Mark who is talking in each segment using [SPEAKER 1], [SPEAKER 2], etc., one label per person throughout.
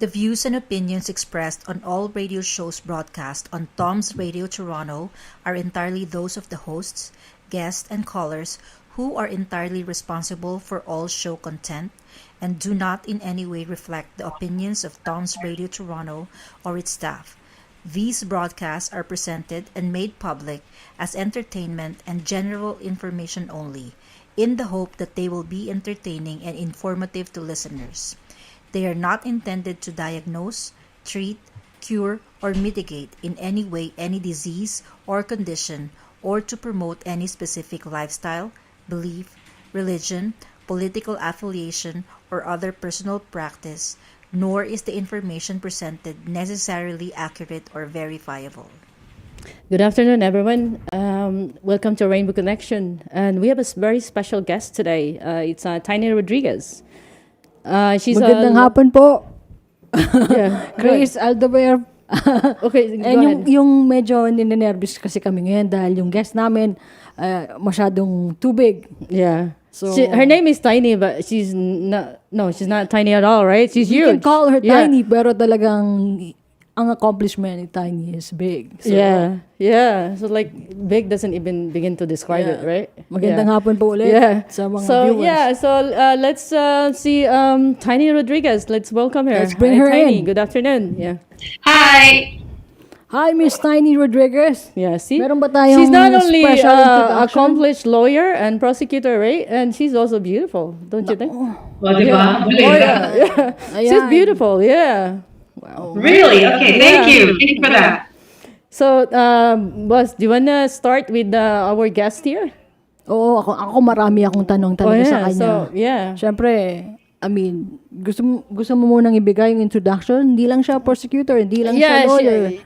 [SPEAKER 1] The views and opinions expressed on all radio shows broadcast on Tom's Radio Toronto are entirely those of the hosts, guests, and callers who are entirely responsible for all show content and do not in any way reflect the opinions of Tom's Radio Toronto or its staff. These broadcasts are presented and made public as entertainment and general information only, in the hope that they will be entertaining and informative to listeners. They are not intended to diagnose, treat, cure, or mitigate in any way any disease or condition, or to promote any specific lifestyle, belief, religion, political affiliation, or other personal practice, nor is the information presented necessarily accurate or verifiable.
[SPEAKER 2] Good afternoon, everyone. Welcome to Rainbow Connection. And we have a very special guest today. It's Tiny Rodriguez. She's
[SPEAKER 3] Magandang hapon po.
[SPEAKER 2] Yeah,
[SPEAKER 3] Grace Aldover.
[SPEAKER 2] Okay, go
[SPEAKER 3] And
[SPEAKER 2] ahead.
[SPEAKER 3] yung medyo ninenervous kasi kami ngayon dahil yung guest namin masyadong too big.
[SPEAKER 2] Yeah.
[SPEAKER 3] So
[SPEAKER 2] Her name is Tiny, but she's not. No, she's not tiny at all, right? She's
[SPEAKER 3] you
[SPEAKER 2] huge.
[SPEAKER 3] can call her
[SPEAKER 2] Yeah.
[SPEAKER 3] tiny pero talagang ang accomplishment ni Tiny is big. So,
[SPEAKER 2] Yeah. So like, big doesn't even begin to describe it, right?
[SPEAKER 3] Magandang
[SPEAKER 2] Yeah.
[SPEAKER 3] hapon po ulit
[SPEAKER 2] Yeah.
[SPEAKER 3] sa mga
[SPEAKER 2] So
[SPEAKER 3] viewers.
[SPEAKER 2] yeah, so let's see Tiny Rodriguez. Let's welcome her.
[SPEAKER 3] Let's bring
[SPEAKER 2] Hi,
[SPEAKER 3] her
[SPEAKER 2] Tiny.
[SPEAKER 3] in.
[SPEAKER 2] Good afternoon. Yeah.
[SPEAKER 4] Hi.
[SPEAKER 3] Hi, Miss Tiny Rodriguez.
[SPEAKER 2] Yeah. See,
[SPEAKER 3] Meron ba tayong
[SPEAKER 2] she's not only
[SPEAKER 3] special introduction?
[SPEAKER 2] accomplished lawyer and prosecutor, right? And she's also beautiful, don't you think?
[SPEAKER 4] Well, diba?
[SPEAKER 2] Oh yeah. She's
[SPEAKER 3] Ayan.
[SPEAKER 2] beautiful. Yeah.
[SPEAKER 4] Really? Okay. Thank you. Thank you for that.
[SPEAKER 2] So, boss, do you wanna start with our guest here?
[SPEAKER 3] Oo, ako marami akong tanong talaga sa kanya.
[SPEAKER 2] So yeah.
[SPEAKER 3] Siyempre, I mean, gusto mo munang ibigay yung introduction? Hindi lang siya prosecutor, hindi lang siya lawyer.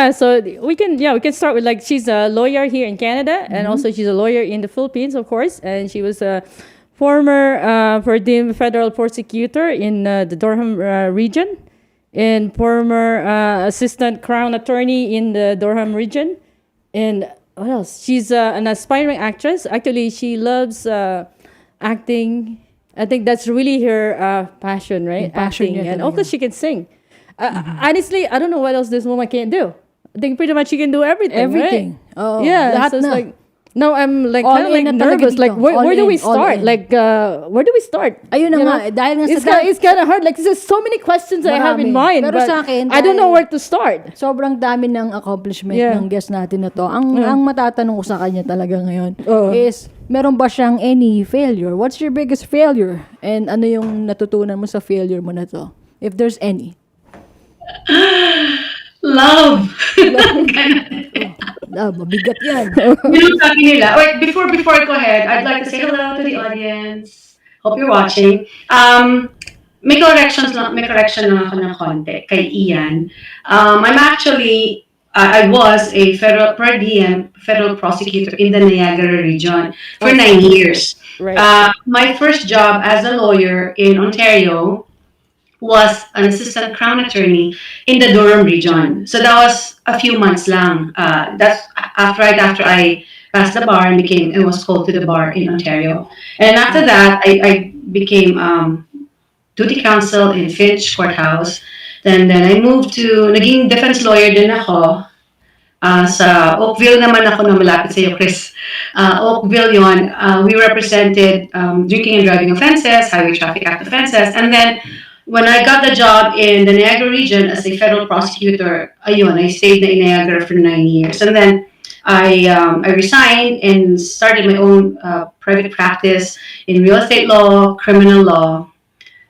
[SPEAKER 2] So we can start with like she's a lawyer here in Canada and also she's a lawyer in the Philippines, of course, and she was a former federal prosecutor in the Durham region and former assistant crown attorney in the Durham region. And what else? She's an aspiring actress. Actually, she loves acting. I think that's really her passion, right?
[SPEAKER 3] Yung passion
[SPEAKER 2] Acting.
[SPEAKER 3] niya
[SPEAKER 2] And
[SPEAKER 3] talaga.
[SPEAKER 2] also she can sing. Honestly, I don't know what else this woman can do. I think pretty much she can do everything,
[SPEAKER 3] Everything.
[SPEAKER 2] right?
[SPEAKER 3] Oo,
[SPEAKER 2] Yeah,
[SPEAKER 3] lahat
[SPEAKER 2] so it's
[SPEAKER 3] na.
[SPEAKER 2] like, no, I'm like
[SPEAKER 3] All
[SPEAKER 2] kind of
[SPEAKER 3] in
[SPEAKER 2] like
[SPEAKER 3] na talaga
[SPEAKER 2] nervous.
[SPEAKER 3] dito.
[SPEAKER 2] Like, where
[SPEAKER 3] All
[SPEAKER 2] do we
[SPEAKER 3] in, all
[SPEAKER 2] start?
[SPEAKER 3] in.
[SPEAKER 2] Like, where do we start?
[SPEAKER 3] Ayun na
[SPEAKER 2] You
[SPEAKER 3] nga,
[SPEAKER 2] know?
[SPEAKER 3] dahil nga
[SPEAKER 2] It's kind of hard. Like, there's so many questions I have in
[SPEAKER 3] Marami.
[SPEAKER 2] mind,
[SPEAKER 3] Pero
[SPEAKER 2] but
[SPEAKER 3] sa akin,
[SPEAKER 2] I don't know
[SPEAKER 3] dahil-
[SPEAKER 2] where to start.
[SPEAKER 3] sobrang dami ng accomplishment
[SPEAKER 2] Yeah.
[SPEAKER 3] ng guest natin na to. Ang matatanong ko sa kanya talaga ngayon
[SPEAKER 2] Oo.
[SPEAKER 3] is, meron ba siyang any failure? What's your biggest failure? And ano yung natutunan mo sa failure mo na to? If there's any.
[SPEAKER 4] Love.
[SPEAKER 3] Mabigat yan.
[SPEAKER 4] Sabi nila. Wait, before I go ahead, I'd like to say hello to the audience. Hope you're watching. May correction lang ako ng konti kay Ian. I'm actually I was a federal per diem federal prosecutor in the Niagara region for 9 years.
[SPEAKER 2] Right.
[SPEAKER 4] My first job as a lawyer in Ontario was an assistant crown attorney in the Durham region. So that was a few months lang. That's right after I passed the bar and was called to the bar in Ontario. And after that, I became duty counsel in Finch Courthouse. Then I moved to, naging defense lawyer din ako. Sa Oakville naman ako na malapit sa iyo, Chris. Oakville yon. We represented drinking and driving offenses, Highway Traffic Act offenses, and then when I got the job in the Niagara region as a federal prosecutor, ayun, I stayed in Niagara for 9 years. And then I resigned and started my own private practice in real estate law, criminal law,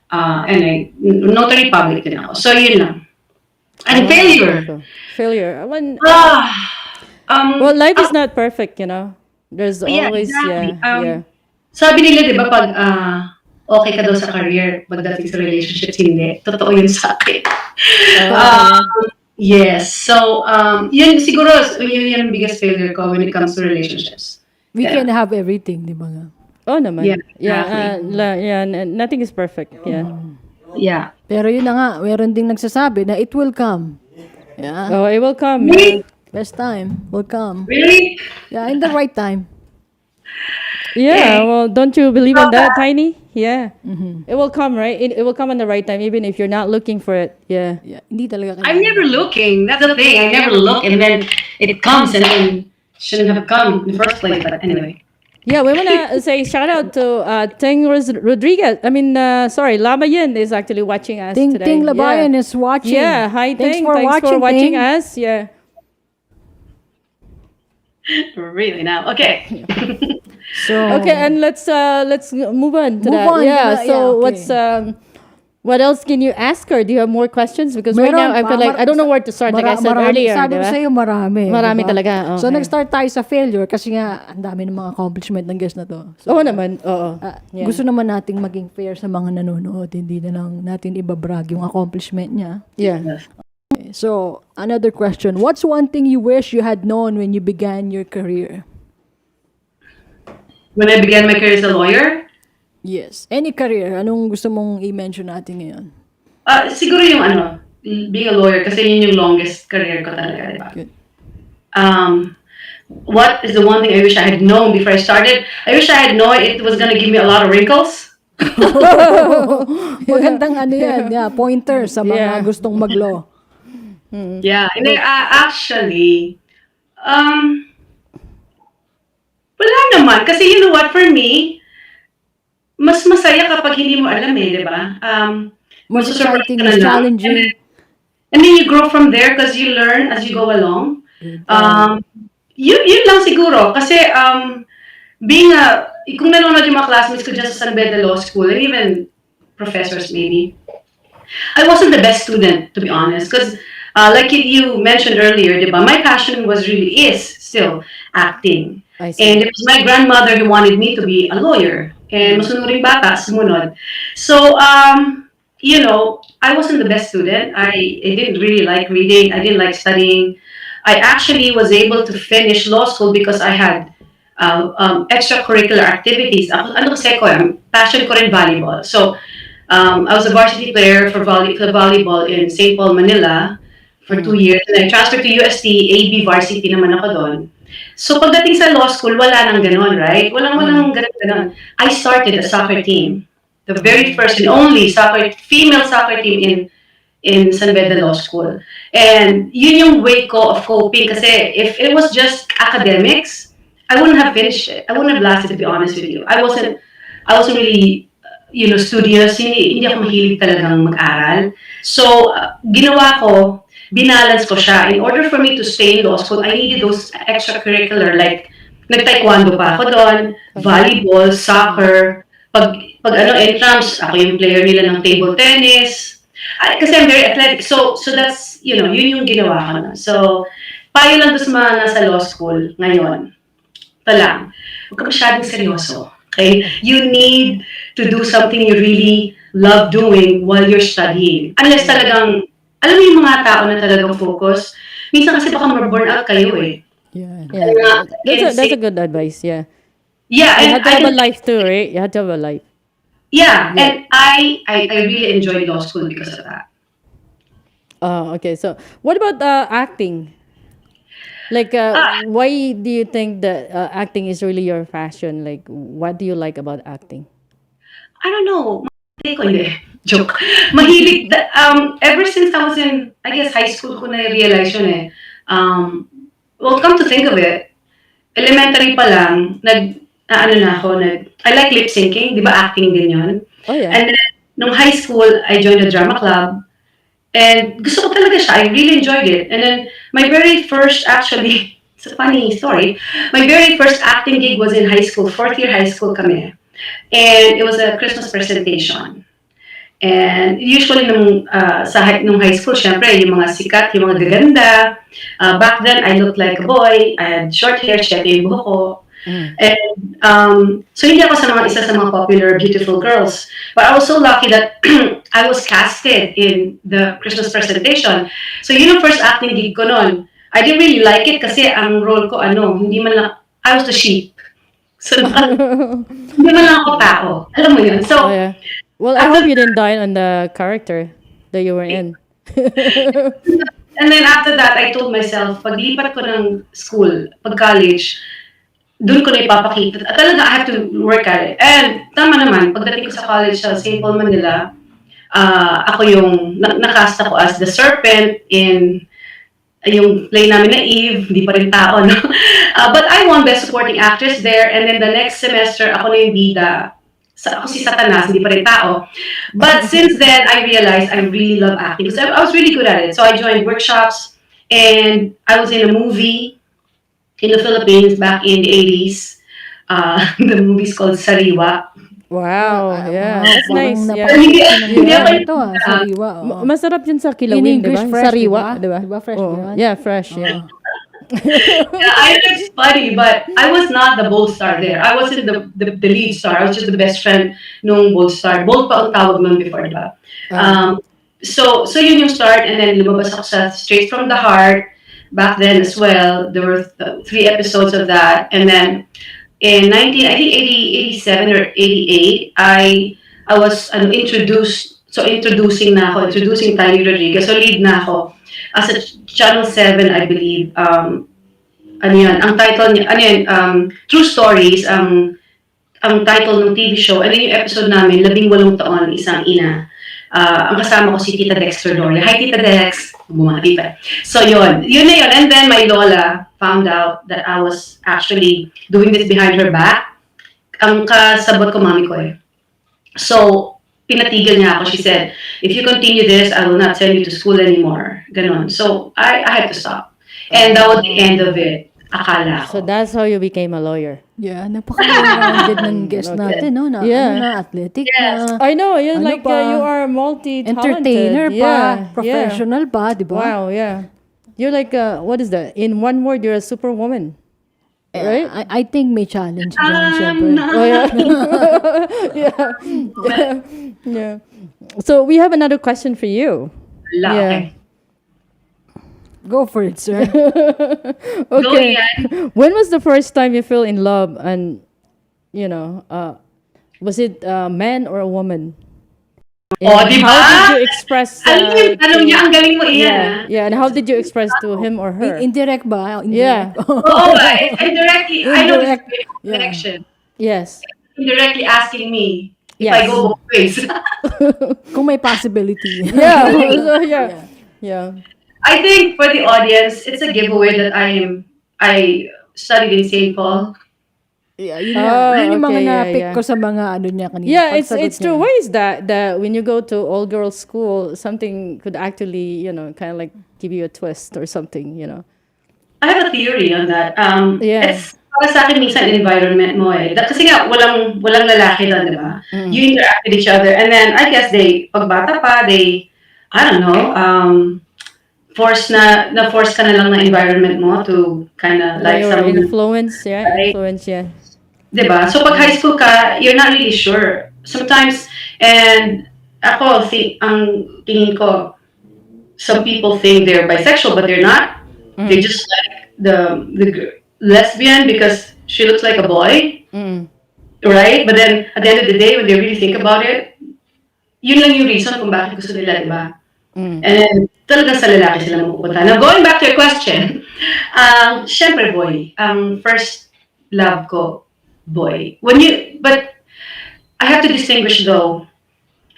[SPEAKER 4] and notary public din ako. So yun lang. And failure.
[SPEAKER 2] Failure.
[SPEAKER 4] Well,
[SPEAKER 2] Life is not perfect, you know. There's
[SPEAKER 4] yeah,
[SPEAKER 2] always,
[SPEAKER 4] exactly.
[SPEAKER 2] yeah.
[SPEAKER 4] Sabi nila, di ba, pag okay ka daw sa career, pagdating sa relationships, hindi. Totoo yun sa akin. Yes. So, yun siguro, yun yung biggest failure ko when it comes to relationships.
[SPEAKER 3] We can have everything, di ba nga?
[SPEAKER 2] Oh naman.
[SPEAKER 4] Yeah,
[SPEAKER 2] Nothing is perfect. Yeah.
[SPEAKER 4] Yeah.
[SPEAKER 3] Pero yun na nga, meron ding nagsasabi na it will come. Yeah.
[SPEAKER 2] Oh, it will come.
[SPEAKER 4] Really?
[SPEAKER 3] Best time will come.
[SPEAKER 4] Really?
[SPEAKER 3] Yeah, in the right time.
[SPEAKER 2] Yeah. Well, don't you believe in that, Tiny? Yeah. It will come, right? It will come on the right time, even if you're not looking for it. Yeah.
[SPEAKER 3] Yeah, hindi talaga
[SPEAKER 4] I'm
[SPEAKER 3] kailangan.
[SPEAKER 4] never looking. That's the thing. I never look, and then it comes, and then shouldn't have come in the first place. But anyway.
[SPEAKER 2] Yeah, we want to say shout out to Teng Rodriguez. I mean, sorry, Lama Yin is actually watching us
[SPEAKER 3] Ting
[SPEAKER 2] today.
[SPEAKER 3] Ting Labayan
[SPEAKER 2] yeah.
[SPEAKER 3] is watching.
[SPEAKER 2] Yeah, hi
[SPEAKER 3] Thanks
[SPEAKER 2] Teng.
[SPEAKER 3] for
[SPEAKER 2] Thanks for
[SPEAKER 3] watching,
[SPEAKER 2] watching
[SPEAKER 3] Ting.
[SPEAKER 2] us. Yeah.
[SPEAKER 4] Really now. Okay.
[SPEAKER 3] So
[SPEAKER 2] Okay, and let's move on to
[SPEAKER 3] Move
[SPEAKER 2] that.
[SPEAKER 3] on,
[SPEAKER 2] Yeah.
[SPEAKER 3] yeah,
[SPEAKER 2] So
[SPEAKER 3] okay.
[SPEAKER 2] what else can you ask her? Do you have more questions? Because right now
[SPEAKER 3] meron
[SPEAKER 2] I
[SPEAKER 3] pa,
[SPEAKER 2] feel like I don't know where to start. Like I said
[SPEAKER 3] marami,
[SPEAKER 2] earlier,
[SPEAKER 3] sabi ko
[SPEAKER 2] diba?
[SPEAKER 3] sa'yo, marami.
[SPEAKER 2] Marami
[SPEAKER 3] diba?
[SPEAKER 2] talaga,
[SPEAKER 3] So,
[SPEAKER 2] okay.
[SPEAKER 3] nag-start tayo sa failure kasi nga, ang dami ng mga accomplishment ng guest na to. So,
[SPEAKER 2] Oo naman. Oo. Yeah.
[SPEAKER 3] gusto naman nating maging fair sa mga nanonood. Hindi na lang natin ibabrag yung accomplishment niya.
[SPEAKER 2] Yeah.
[SPEAKER 3] So, another question. What's one thing you wish you had known when you began your career?
[SPEAKER 4] When I began my career as a lawyer,
[SPEAKER 3] Yes. Any career. Anong gusto mong i-mention natin ngayon?
[SPEAKER 4] siguro yung being a lawyer kasi yun yung longest career ko talaga, di ba?
[SPEAKER 3] Good.
[SPEAKER 4] What is the one thing I wish I had known before I started? I wish I had known it was gonna give me a lot of wrinkles.
[SPEAKER 3] Magandang ano yan. Yeah, pointer sa mga
[SPEAKER 2] Yeah.
[SPEAKER 3] gustong mag-law.
[SPEAKER 4] Yeah, and then, actually, wala naman. Kasi you know what, for me, mas masaya kapag hindi mo alam di ba?
[SPEAKER 3] Mas
[SPEAKER 4] masusurprise
[SPEAKER 3] exciting,
[SPEAKER 4] ka
[SPEAKER 3] mas
[SPEAKER 4] na lang.
[SPEAKER 3] challenging.
[SPEAKER 4] And then you grow from there because you learn as you go along. Yun lang siguro. Kasi kung nanonood yung mga classmates ko dyan sa San Beda Law School, and even professors maybe, I wasn't the best student, to be honest. Because like you mentioned earlier, diba, my passion is still acting.
[SPEAKER 2] I see.
[SPEAKER 4] And it was my grandmother who wanted me to be a lawyer. And masunuring bata, sumunod. So, you know, I wasn't the best student. I didn't really like reading. I didn't like studying. I actually was able to finish law school because I had extracurricular activities. Ano kasi ko, passion ko rin volleyball. So, I was a varsity player for volleyball in St. Paul, Manila for 2 years. And I transferred to UST, AB varsity naman ako doon. So pagdating sa law school, wala nang ganon, right? Walang ganon. I started a soccer team. The very first and only female soccer team in San Beda Law School. And yun yung way ko of coping kasi if it was just academics, I wouldn't have finished it. I wouldn't have lasted, to be honest with you. I wasn't really studious. Hindi ako mahilig talagang mag-aral. So, ginawa ko, binalance ko siya. In order for me to stay in law school, I needed those extracurricular, like, nag-taekwondo pa ako doon, volleyball, soccer, pag entrance, ako yung player nila ng table tennis. Kasi I'm very athletic. So that's, yun yung ginawa ko na. So, payo lang doon sa mga nasa law school ngayon. Ito lang, huwag ka masyadong seryoso. Okay? You need to do something you really love doing while you're studying. Unless talagang, alam mo yung mga tao na talagang focus, minsan kasi baka ma-burn out kayo eh.
[SPEAKER 3] Yeah.
[SPEAKER 2] Yeah. That's a good advice. Yeah.
[SPEAKER 4] Yeah,
[SPEAKER 2] You
[SPEAKER 4] and
[SPEAKER 2] have to have a life too, right? You have to have a life.
[SPEAKER 4] yeah, and I really enjoyed law school because of that.
[SPEAKER 2] Okay. So, what about acting? Like, why do you think that acting is really your passion? Like, what do you like about acting?
[SPEAKER 4] I don't know. Mahilig ko, hindi. Joke. Mahilig. Ever since I was in, I guess, high school ko na-realize yun eh. Well, come to think of it, elementary pa lang, I like lip syncing, di ba acting din yun?
[SPEAKER 2] Oh, yeah.
[SPEAKER 4] And then, nung high school, I joined a drama club. And gusto ko talaga siya. I really enjoyed it. And then, my very first, actually, it's a funny story. My very first acting gig was in high school, 4th year high school kami. And it was a Christmas presentation. And usually nung high school, syempre, yung mga sikat, yung mga gaganda. Back then, I looked like a boy. I had short hair, syempre yung buhok ko. And so hindi ako isa sa mga popular, beautiful girls. But I was so lucky that I was casted in the Christmas presentation. So yun ang first acting gig ko noon. I didn't really like it kasi ang role ko, hindi man lang, I was the sheep. So, hindi man lang ako tao. Alam mo yun? So,
[SPEAKER 2] Oh, yeah. Well, I hope you didn't die on the character that you were in.
[SPEAKER 4] and then after that, I told myself, paglipat ko ng school, pag college, doon ko na ipapakita. At talaga, I have to work at it. And tama naman, pagdating ko sa college sa St. Paul, Manila, ako yung, nakast ako as the serpent in yung play namin na Eve, hindi pa rin tao, no? But I won Best Supporting Actress there, and then the next semester, ako na yung bida. Ako si Satanas, hindi pa rin tao. But since then, I realized I really love acting because I was really good at it. So I joined workshops, and I was in a movie in the Philippines back in the 80s. The movie's called Sariwa.
[SPEAKER 2] Wow, yeah.
[SPEAKER 3] Wow,
[SPEAKER 2] That's
[SPEAKER 3] parang
[SPEAKER 2] nice. Yeah.
[SPEAKER 4] Hindi,
[SPEAKER 3] napakinggan
[SPEAKER 4] ako
[SPEAKER 3] ito sariwa.
[SPEAKER 2] Masarap yun sa
[SPEAKER 3] In
[SPEAKER 2] kilawin, di
[SPEAKER 3] English,
[SPEAKER 2] ba?
[SPEAKER 3] fresh,
[SPEAKER 2] Sariwa,
[SPEAKER 3] di
[SPEAKER 2] di ba?
[SPEAKER 3] ba? Fresh,
[SPEAKER 2] Oo.
[SPEAKER 3] di ba?
[SPEAKER 2] Yeah, fresh, yeah.
[SPEAKER 4] Yeah, I know it's funny, but I was not the bold star there. I wasn't the lead star. I was just the best friend nung bold star. Bold pa ang tawag nun before, diba? So yun yung start, and then lumabas ako sa Straight from the Heart back then as well. There were 3 episodes of that, and then in 19, I think 87 or 88, I was introduced. So introducing Tiny Rodriguez. So lead na ako as a Channel 7, I believe. Ano yan, ang title niya, ano yan, True Stories, ang title ng TV show. Ano yung episode namin, 18 taon, isang ina. Ang kasama ko si Tita Dexter Doria. Hi, Tita Dex! Bumati pa. So, yun na yun. And then, my lola found out that I was actually doing this behind her back. Ang kasabot ko, mami ko eh. So, pinatigil niya ako. She said, if you continue this, I will not send you to school anymore. Ganon. So, I had to stop. And that was the end of it. Akala ko.
[SPEAKER 2] So that's how you became a lawyer.
[SPEAKER 3] Yeah, napaka-rounded ng guest natin, no?
[SPEAKER 2] Yeah.
[SPEAKER 3] Athletic
[SPEAKER 4] Yes.
[SPEAKER 3] na.
[SPEAKER 2] I know, you're
[SPEAKER 3] Ano
[SPEAKER 2] like,
[SPEAKER 3] pa?
[SPEAKER 2] you are multi-talented.
[SPEAKER 3] Entertainer pa.
[SPEAKER 2] Yeah,
[SPEAKER 3] Professional pa, di
[SPEAKER 2] yeah.
[SPEAKER 3] ba?
[SPEAKER 2] Wow, yeah. You're like, what is that? In one word, you're a superwoman. Right?
[SPEAKER 3] I think may challenge dyan, syempre.
[SPEAKER 2] Oh, yeah. yeah. Yeah. So we have another question for you.
[SPEAKER 4] Wala,
[SPEAKER 2] Yeah.
[SPEAKER 4] okay.
[SPEAKER 3] Go for it, sir.
[SPEAKER 2] Okay.
[SPEAKER 4] yan.
[SPEAKER 2] When was the first time you fell in love, and was it a man or a woman?
[SPEAKER 4] Oh, di ba?
[SPEAKER 2] How did you express?
[SPEAKER 4] Alam mo yung tanong niya, ang galing mo iyan.
[SPEAKER 2] Yeah, yeah. And how did you express to him or her?
[SPEAKER 3] Indirect ba?
[SPEAKER 2] Yeah.
[SPEAKER 4] Oo, indirectly. I know this
[SPEAKER 3] Indirect.
[SPEAKER 4] connection.
[SPEAKER 2] Yes.
[SPEAKER 4] Indirectly asking me if
[SPEAKER 2] Yes.
[SPEAKER 4] I go both ways.
[SPEAKER 3] Kung may possibility.
[SPEAKER 2] Yeah. So, yeah. Yeah.
[SPEAKER 4] I think for the audience, it's a giveaway that I studied in St. Paul.
[SPEAKER 3] Yeah, yun,
[SPEAKER 2] Oh,
[SPEAKER 3] yun yung mga
[SPEAKER 2] okay, yeah,
[SPEAKER 3] na-pick
[SPEAKER 2] yeah.
[SPEAKER 3] ko sa mga ano niya kanina.
[SPEAKER 2] Yeah, it's
[SPEAKER 3] Pagsagot
[SPEAKER 2] true.
[SPEAKER 3] niya.
[SPEAKER 2] Why is that when you go to all girls school, something could actually kind of like give you a twist or something.
[SPEAKER 4] I have a theory on that.
[SPEAKER 2] Yeah.
[SPEAKER 4] It's para sa akin minsan environment mo eh. Kasi nga walang lalaki doon, di ba? You interact with each other, and then I guess pag bata pa, I don't know, force ka na lang ng environment mo to kind of like
[SPEAKER 2] Your
[SPEAKER 4] some,
[SPEAKER 2] influence, yeah,
[SPEAKER 4] Right.
[SPEAKER 2] influence, yeah.
[SPEAKER 4] diba? So pag high school ka, you're not really sure. Sometimes, and ako, ang tingin ko, some people think they're bisexual, but they're not. They just like the lesbian because she looks like a boy, right? But then at the end of the day, when they really think about it, yun lang yung reason kung bakit gusto nila, diba? And then, talagang sa lalaki sila mapupunta. Now, going back to your question, syempre boy, ang first love ko, boy. But I have to distinguish though,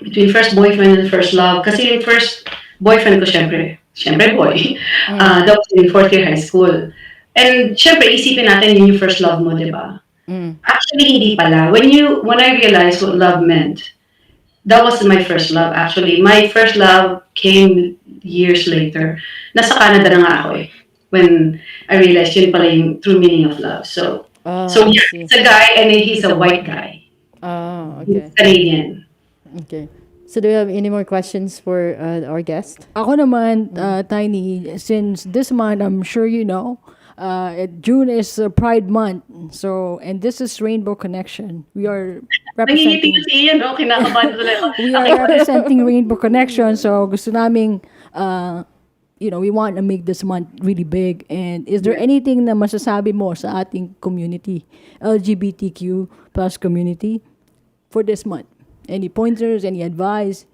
[SPEAKER 4] between first boyfriend and first love. Kasi yung first boyfriend ko, syempre boy. That was in 4th year high school. And syempre, isipin natin yun yung first love mo, di ba? Actually, hindi pala. When I realized what love meant, that wasn't my first love, actually. My first love came years later. Nasa Canada na nga ako eh. When I realized yun pala yung true meaning of love. So
[SPEAKER 2] I
[SPEAKER 4] yeah,
[SPEAKER 2] see.
[SPEAKER 4] it's a guy and he's a white guy.
[SPEAKER 2] Oh,
[SPEAKER 4] He's
[SPEAKER 2] okay.
[SPEAKER 4] Canadian.
[SPEAKER 2] Okay. So do you have any more questions for our guest?
[SPEAKER 3] Ako naman, Tiny, since this month, I'm sure you know, June is Pride Month. So, and this is Rainbow Connection. We are
[SPEAKER 4] Nangingiting
[SPEAKER 3] representing
[SPEAKER 4] si Ian, no? Kinakabahan sila.
[SPEAKER 3] we are representing Rainbow Connection. So, gusto naming, we want to make this month really big. And is there anything na masasabi mo sa ating community, LGBTQ plus community, for this month? Any pointers, any advice?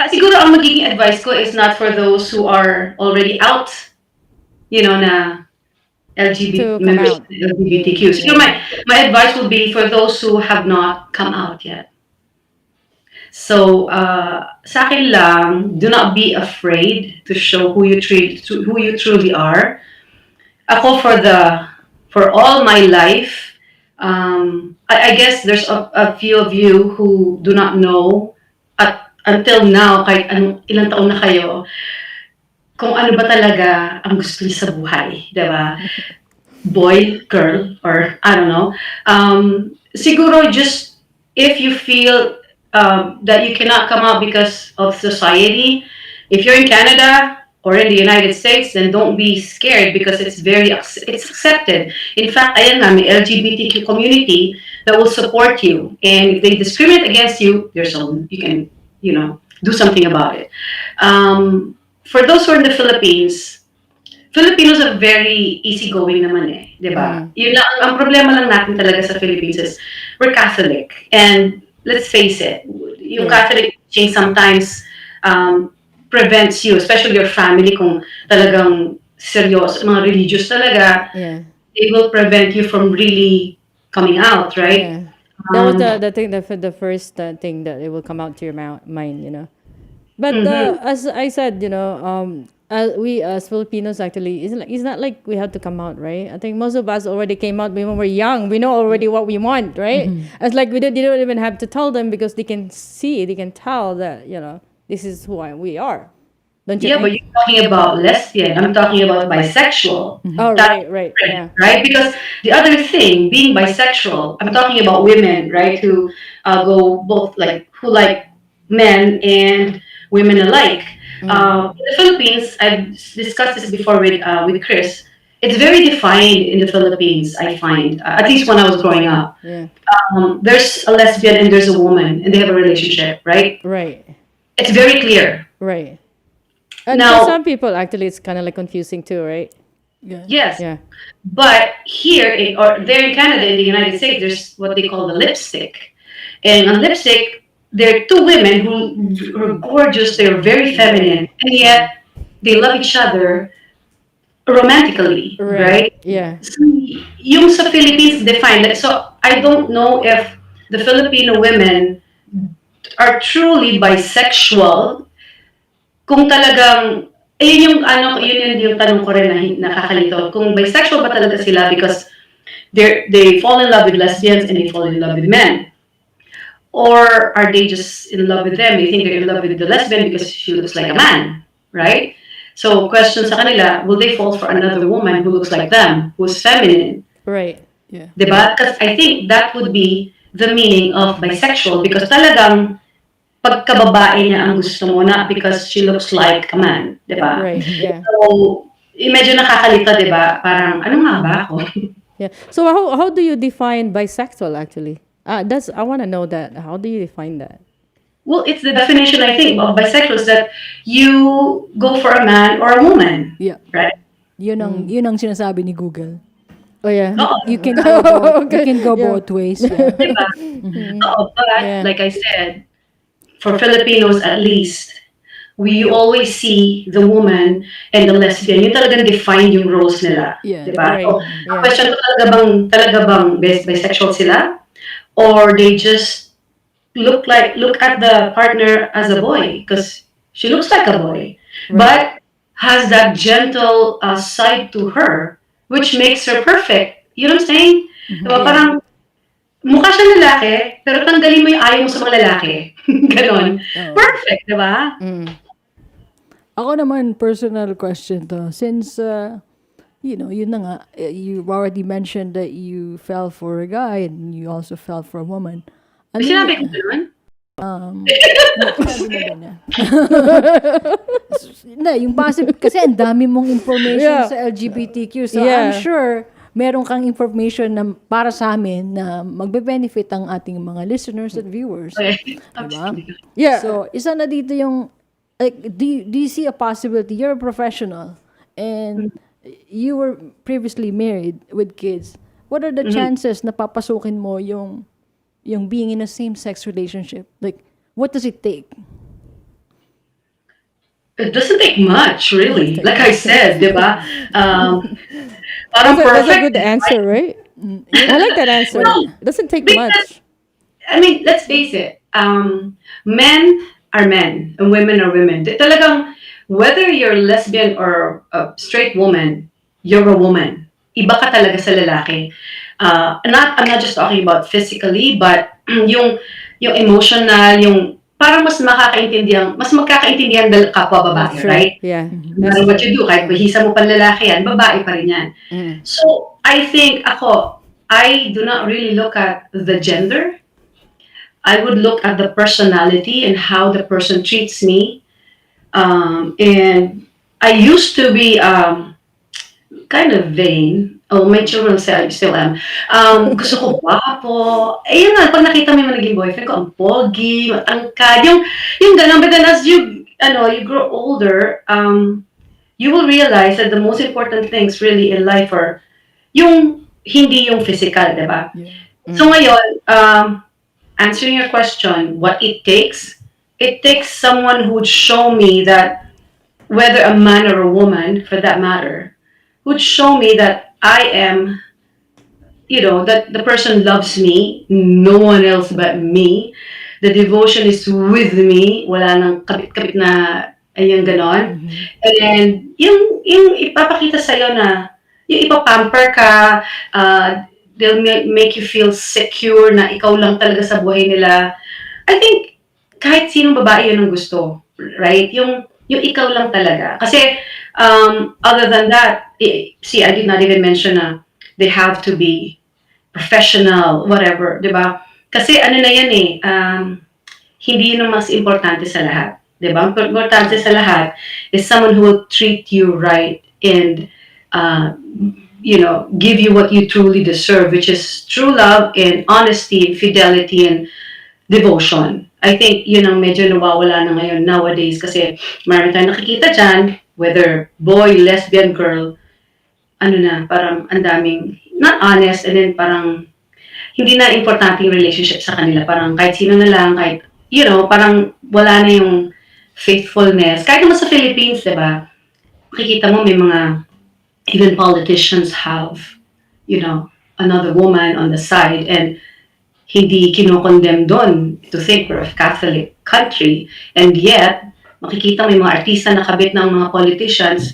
[SPEAKER 4] Siguro ang magiging advice ko is not for those who are already out, na
[SPEAKER 2] To
[SPEAKER 4] LGBT
[SPEAKER 2] come
[SPEAKER 4] members of
[SPEAKER 2] out.
[SPEAKER 4] the LGBTQ. So
[SPEAKER 2] Yeah.
[SPEAKER 4] my advice would be for those who have not come out yet. So sa akin lang, do not be afraid to show who you truly are. Ako for all my life, I guess there's a few of you who do not know at until now, kahit anong ilang taon na kayo, kung ano ba talaga ang gusto niyo sa buhay, 'di ba? Boy, girl, or I don't know. Siguro just if you feel that you cannot come out because of society, if you're in Canada or in the United States, then don't be scared because it's accepted. In fact, ayan nga, may LGBTQ community that will support you, and if they discriminate against you, you can do something about it. For those who are in the Philippines, Filipinos are very easygoing naman eh, 'di ba? Yun lang, ang problema lang natin talaga sa Philippines is we're Catholic. And let's face it, yung
[SPEAKER 2] Yeah.
[SPEAKER 4] Catholic teaching sometimes prevents you, especially your family, kung talagang seryoso, mga religious talaga,
[SPEAKER 2] Yeah.
[SPEAKER 4] they will prevent you from really coming out, right?
[SPEAKER 2] Yeah. That was
[SPEAKER 4] Um,
[SPEAKER 2] the thing, the first thing that it will come out to your mind, you know. But
[SPEAKER 4] mhm.
[SPEAKER 2] as I said, you know, we as Filipinos actually, it's not like we have to come out, right? I think most of us already came out when we were young. We know already what we want, right? It's like they don't even have to tell them because they can see, they can tell that, you know, this is who we are. Don't you
[SPEAKER 4] Yeah, but
[SPEAKER 2] think?
[SPEAKER 4] you're talking about lesbian. I'm talking about bisexual.
[SPEAKER 2] Oh,
[SPEAKER 4] That's
[SPEAKER 2] right,
[SPEAKER 4] different,
[SPEAKER 2] yeah,
[SPEAKER 4] right? Because the other thing, being bisexual, I'm talking about women, right, who go both like who like men and women alike. In the Philippines, I've discussed this before with Chris. It's very defined in the Philippines. I find, at least when I was growing up,
[SPEAKER 2] yeah,
[SPEAKER 4] there's a lesbian and there's a woman, and they have a relationship, right?
[SPEAKER 2] right,
[SPEAKER 4] It's very clear.
[SPEAKER 2] right. And for
[SPEAKER 4] Now,
[SPEAKER 2] some people, actually, it's kind of like confusing too, right?
[SPEAKER 3] Yeah.
[SPEAKER 4] yes,
[SPEAKER 2] Yeah,
[SPEAKER 4] but or there in Canada, in the United States, there's what they call the lipstick. And on lipstick, there are two women who are gorgeous, they're very feminine, and yet they love each other romantically,
[SPEAKER 2] right,
[SPEAKER 4] right?
[SPEAKER 2] yeah,
[SPEAKER 4] So, yung sa Philippines defined, like, so I don't know if the Filipino women are truly bisexual kung talagang yun yung tanong ko rin na nakakalito. Kung bisexual ba talaga sila because they fall in love with lesbians and they fall in love with men. Or are they just in love with them? They think they're in love with the lesbian because she looks like a man, right? So question sa kanila, will they fall for another woman who looks like them, who's feminine?
[SPEAKER 2] right,
[SPEAKER 3] Yeah.
[SPEAKER 4] Diba? Because I think that would be the meaning of bisexual because talagang pagkababae niya ang gusto mo, not because she looks like a man, di ba?
[SPEAKER 2] right, yeah.
[SPEAKER 4] So, medyo nakakalito, di ba? Parang, ano nga ba ako?
[SPEAKER 2] Yeah. So how do you define bisexual actually? That's I want to know that. How do you define that?
[SPEAKER 4] Well, it's the definition, I think, of bisexual is that you go for a man or a woman,
[SPEAKER 3] Yeah.
[SPEAKER 4] right?
[SPEAKER 3] Yun ang sinasabi ni Google.
[SPEAKER 2] Oh yeah.
[SPEAKER 4] Oo,
[SPEAKER 3] You can go both, you
[SPEAKER 2] Okay.
[SPEAKER 3] can go
[SPEAKER 2] Yeah.
[SPEAKER 3] both ways. Yeah.
[SPEAKER 4] di ba? Oo, but,
[SPEAKER 2] Yeah.
[SPEAKER 4] like I said, for Filipinos at least, we always see the woman and the lesbian. Yung talagang define yung roles nila.
[SPEAKER 3] Yeah.
[SPEAKER 4] Di ba?
[SPEAKER 2] Right.
[SPEAKER 4] So, ang
[SPEAKER 2] Yeah.
[SPEAKER 4] question ko talaga bang bisexual sila? Or they just look at the partner as a boy because she looks like a boy, but has that gentle side to her, which makes her perfect. You know what I'm saying? Diba?
[SPEAKER 2] Yeah.
[SPEAKER 4] Parang mukha siya lalaki, pero tanggalin mo yung ayaw mo sa mga lalaki. Ganon. Perfect, di ba?
[SPEAKER 3] Ako naman, personal question to. Since, yun na nga, you already mentioned that you fell for a guy and you also fell for a woman. Ano
[SPEAKER 4] Sinabi ko naman.
[SPEAKER 3] Sabi mo ganyan. Hindi, yung positive, kasi ang dami mong information
[SPEAKER 2] Yeah.
[SPEAKER 3] sa LGBTQ. So,
[SPEAKER 2] Yeah.
[SPEAKER 3] I'm sure, meron kang information na para sa amin na magbe-benefit ang ating mga listeners and viewers.
[SPEAKER 4] Okay.
[SPEAKER 3] Diba?
[SPEAKER 2] Yeah.
[SPEAKER 3] So, isa na dito yung, like, do you see a possibility? You're a professional and you were previously married with kids. What are the chances na papasukin mo yung being in a same-sex relationship? Like, what does it take?
[SPEAKER 4] It doesn't take much,
[SPEAKER 2] Doesn't
[SPEAKER 4] really.
[SPEAKER 2] take
[SPEAKER 4] Like I
[SPEAKER 2] much.
[SPEAKER 4] said, di ba?
[SPEAKER 2] That's
[SPEAKER 4] Parang
[SPEAKER 2] a
[SPEAKER 4] perfect,
[SPEAKER 2] good answer, right?
[SPEAKER 3] You
[SPEAKER 2] I
[SPEAKER 3] know,
[SPEAKER 2] like that answer.
[SPEAKER 4] no,
[SPEAKER 2] It doesn't take
[SPEAKER 4] because
[SPEAKER 2] much.
[SPEAKER 4] I mean, let's face it. Men are men and women are women. Talagang whether you're lesbian or a straight woman, you're a woman. Iba ka talaga sa lalaki. I'm not just talking about physically, but yung emotional, yung parang mas magkakaintindihan kapwa
[SPEAKER 2] That's
[SPEAKER 4] babae,
[SPEAKER 2] true.
[SPEAKER 4] right?
[SPEAKER 2] Yeah,
[SPEAKER 4] No
[SPEAKER 2] that's
[SPEAKER 4] matter what
[SPEAKER 2] true.
[SPEAKER 4] you do, kahit
[SPEAKER 2] Yeah.
[SPEAKER 4] bahisa mo pang lalaki yan, babae pa rin yan.
[SPEAKER 2] Mm.
[SPEAKER 4] So, I think I do not really look at the gender. I would look at the personality and how the person treats me. And I used to be kind of vain. Oh, my children say I still am. Gusto ko gwapo. Eh, yun nga, pag nakita mo yung naging boyfriend ko, ang pogi, matangkad, yung ganun. But then as you grow older, you will realize that the most important things really in life are hindi yung physical, di ba?
[SPEAKER 3] yeah.
[SPEAKER 4] So ngayon, answering your question, what it takes someone who would show me that whether a man or a woman, for that matter, would show me that I am, that the person loves me, no one else but me. The devotion is with me, wala nang kapit-kapit na ayun ganon. And yung ipapakita sa'yo na, yung ipapamper ka, they'll make you feel secure na ikaw lang talaga sa buhay nila. I think kahit sinong babae yun ang gusto, right? Yung ikaw lang talaga. Kasi other than that, see, I did not even mention na they have to be professional, whatever, di ba? Kasi ano na yan eh, hindi yun ang mas importante sa lahat. Di ba? Ang importante sa lahat is someone who will treat you right and uh, give you what you truly deserve, which is true love and honesty and fidelity and devotion. I think yun ang medyo nawawala na ngayon nowadays kasi marami tayong nakikita dyan, whether boy, lesbian, girl, ano na, parang ang daming not honest and then parang hindi na importante yung relationship sa kanila. Parang kahit sino na lang, kahit, parang wala na yung faithfulness. Kahit naman sa Philippines, di ba? Makikita mo may mga, even politicians have, another woman on the side and hindi kinokondem doon to think we're a Catholic country. And yet, makikita may mga artista na kabit ng mga politicians,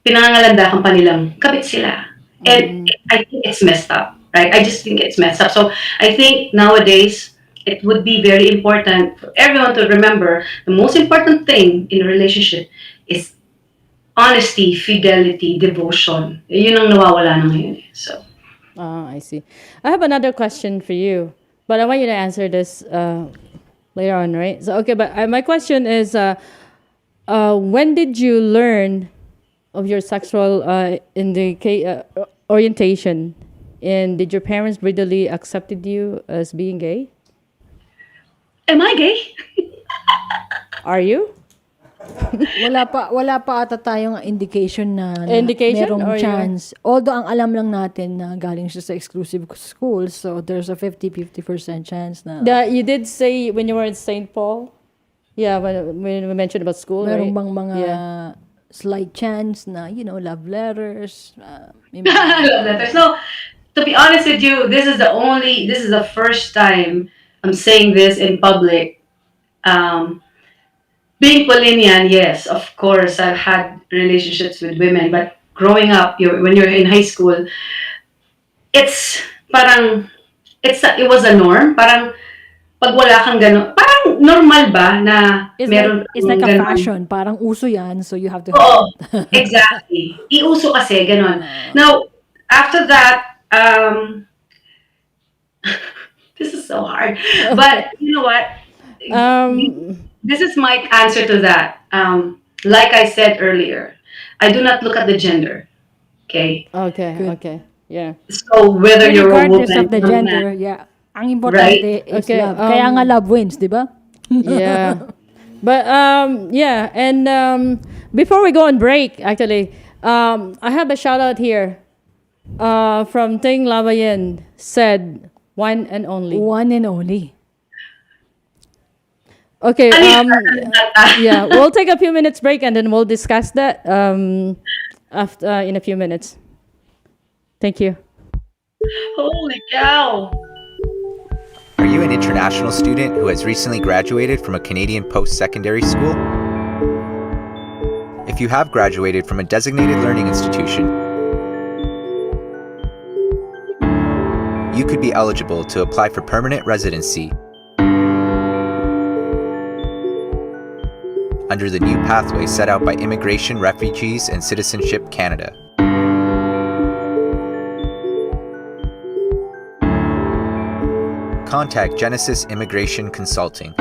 [SPEAKER 4] pinangangalandakan pa nilang kabit sila. And I think it's messed up, right? I just think it's messed up. So I think nowadays, it would be very important for everyone to remember the most important thing in a relationship is honesty, fidelity, devotion. Yun ang nawawala na ngayon eh. So,
[SPEAKER 2] I see. I have another question for you, but I want you to answer this later on, right? So, okay, but my question is, when did you learn of your sexual orientation, and did your parents readily accepted you as being gay?
[SPEAKER 4] am I gay?
[SPEAKER 2] Are you?
[SPEAKER 3] Wala pa ata tayong indication na
[SPEAKER 2] Indication
[SPEAKER 3] merong
[SPEAKER 2] or
[SPEAKER 3] chance. Although ang alam lang natin na galing siya sa exclusive school, so there's a 50-50% chance na
[SPEAKER 2] You did say when you were in St. Paul. Yeah, when we mentioned about school,
[SPEAKER 3] merong
[SPEAKER 2] right?
[SPEAKER 3] bang mga
[SPEAKER 2] Yeah.
[SPEAKER 3] slight chance na, love letters. May
[SPEAKER 4] I love letters. No, to be honest with you, this is the first time I'm saying this in public. Being Polinian, yes, of course, I've had relationships with women, but growing up, when you're in high school, it's parang, it was a norm. Parang, pag wala kang gano'n, parang normal ba na meron
[SPEAKER 3] it's
[SPEAKER 4] kang
[SPEAKER 3] like a
[SPEAKER 4] gano'n?
[SPEAKER 3] fashion. Parang uso yan, so you have to have
[SPEAKER 4] Oo, exactly. Iuso kasi, gano'n. Now, after that, this is so hard. But you know what? This is my answer to that. Like I said earlier, I do not look at the gender. Okay?
[SPEAKER 2] Okay.
[SPEAKER 3] Good.
[SPEAKER 2] Okay. Yeah.
[SPEAKER 4] So whether you're a
[SPEAKER 3] regardless
[SPEAKER 4] woman
[SPEAKER 3] of the
[SPEAKER 4] or a man,
[SPEAKER 3] gender, yeah. Ang
[SPEAKER 4] right?
[SPEAKER 3] importante is
[SPEAKER 2] Okay,
[SPEAKER 3] love. Kaya nga love wins, di ba?
[SPEAKER 2] Yeah. But yeah, and before we go on break, actually, I have a shout out here from Ting Lavayan, said one and only.
[SPEAKER 3] One and only.
[SPEAKER 2] Okay.
[SPEAKER 4] Ano
[SPEAKER 2] Yeah, we'll take a few minutes break and then we'll discuss that after in a few minutes. Thank you.
[SPEAKER 4] Holy cow.
[SPEAKER 5] Are you an international student who has recently graduated from a Canadian post-secondary school? If you have graduated from a designated learning institution, you could be eligible to apply for permanent residency under the new pathway set out by Immigration, Refugees, and Citizenship Canada. Contact Genesis Immigration Consulting.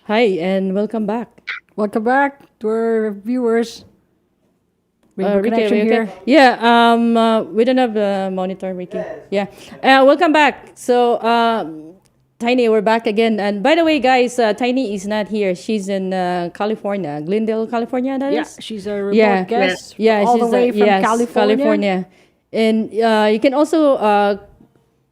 [SPEAKER 2] Hi and welcome back.
[SPEAKER 3] Welcome back to our viewers. Rainbow
[SPEAKER 2] Ricky,
[SPEAKER 3] Connection
[SPEAKER 2] are you
[SPEAKER 3] here.
[SPEAKER 2] okay? Yeah, we don't have the monitor, Ricky. Yeah. Welcome back. So, Tiny, we're back again. And by the way, guys, Tiny is not here. She's in California, Glendale, California, that
[SPEAKER 3] Yeah,
[SPEAKER 2] is?
[SPEAKER 3] she's a remote
[SPEAKER 2] Yeah.
[SPEAKER 3] guest
[SPEAKER 2] Yeah,
[SPEAKER 3] all the
[SPEAKER 2] she's
[SPEAKER 3] way from
[SPEAKER 2] yes,
[SPEAKER 3] California.
[SPEAKER 2] And you can also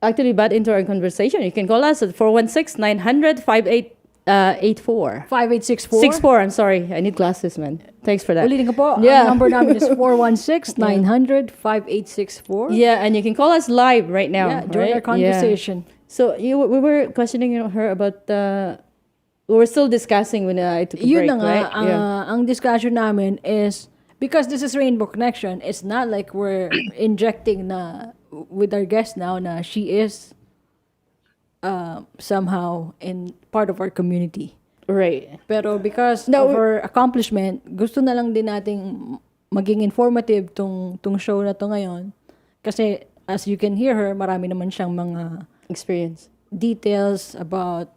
[SPEAKER 2] actually butt into our conversation. You can call us at 416 900 5884.
[SPEAKER 3] 5864.
[SPEAKER 2] 64, I'm sorry. I need glasses, man. Thanks for that.
[SPEAKER 3] Ulitin ko po,
[SPEAKER 2] Yeah.
[SPEAKER 3] ang number namin is 416-900-5864.
[SPEAKER 2] Yeah, and you can call us live right now.
[SPEAKER 3] Yeah, join our
[SPEAKER 2] right?
[SPEAKER 3] conversation.
[SPEAKER 2] Yeah. So we were questioning her about we were still discussing when I took a
[SPEAKER 3] Yun
[SPEAKER 2] break,
[SPEAKER 3] na nga,
[SPEAKER 2] right? Yeah.
[SPEAKER 3] ang discussion namin is, because this is Rainbow Connection, it's not like we're injecting na with our guest now na she is somehow in part of our community.
[SPEAKER 2] Right.
[SPEAKER 3] Pero because
[SPEAKER 2] No,
[SPEAKER 3] of her accomplishment, gusto na lang din nating maging informative tong show na to ngayon. Kasi as you can hear her, marami naman siyang mga
[SPEAKER 2] Experience.
[SPEAKER 3] details about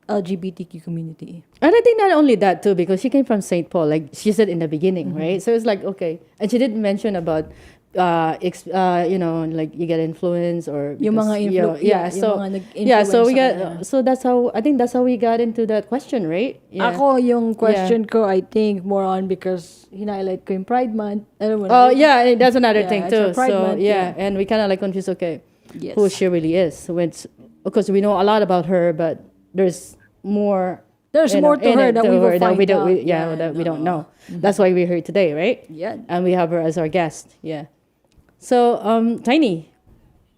[SPEAKER 3] LGBTQ community.
[SPEAKER 2] And I think not only that too, because she came from St. Paul, like she said in the beginning, right? So it's like, okay. And she did mention about like you get influence or
[SPEAKER 3] Yung
[SPEAKER 2] because,
[SPEAKER 3] mga
[SPEAKER 2] yeah,
[SPEAKER 3] yung
[SPEAKER 2] so
[SPEAKER 3] mga
[SPEAKER 2] yeah, so we
[SPEAKER 3] nag-influence sa
[SPEAKER 2] got
[SPEAKER 3] kanya.
[SPEAKER 2] so that's how I think that's how we got into that question, right? Yeah.
[SPEAKER 3] Ako, yung question ko, I think more on because hinighlight ko yung Pride Month. Alam mo na,
[SPEAKER 2] Oh yeah, that's another
[SPEAKER 3] Yeah,
[SPEAKER 2] thing
[SPEAKER 3] it's a
[SPEAKER 2] too.
[SPEAKER 3] Pride
[SPEAKER 2] So
[SPEAKER 3] Month,
[SPEAKER 2] yeah,
[SPEAKER 3] yeah.
[SPEAKER 2] and we kind of like confused. Okay,
[SPEAKER 3] Yes.
[SPEAKER 2] who she really is. When of course we know a lot about her, but there's more.
[SPEAKER 3] There's
[SPEAKER 2] you
[SPEAKER 3] more
[SPEAKER 2] know,
[SPEAKER 3] to
[SPEAKER 2] in
[SPEAKER 3] her
[SPEAKER 2] it
[SPEAKER 3] that we will
[SPEAKER 2] that we
[SPEAKER 3] find
[SPEAKER 2] don't,
[SPEAKER 3] out.
[SPEAKER 2] that we don't know. That's why we're here today, right?
[SPEAKER 3] Yeah.
[SPEAKER 2] And we have her as our guest. Yeah. So Tiny.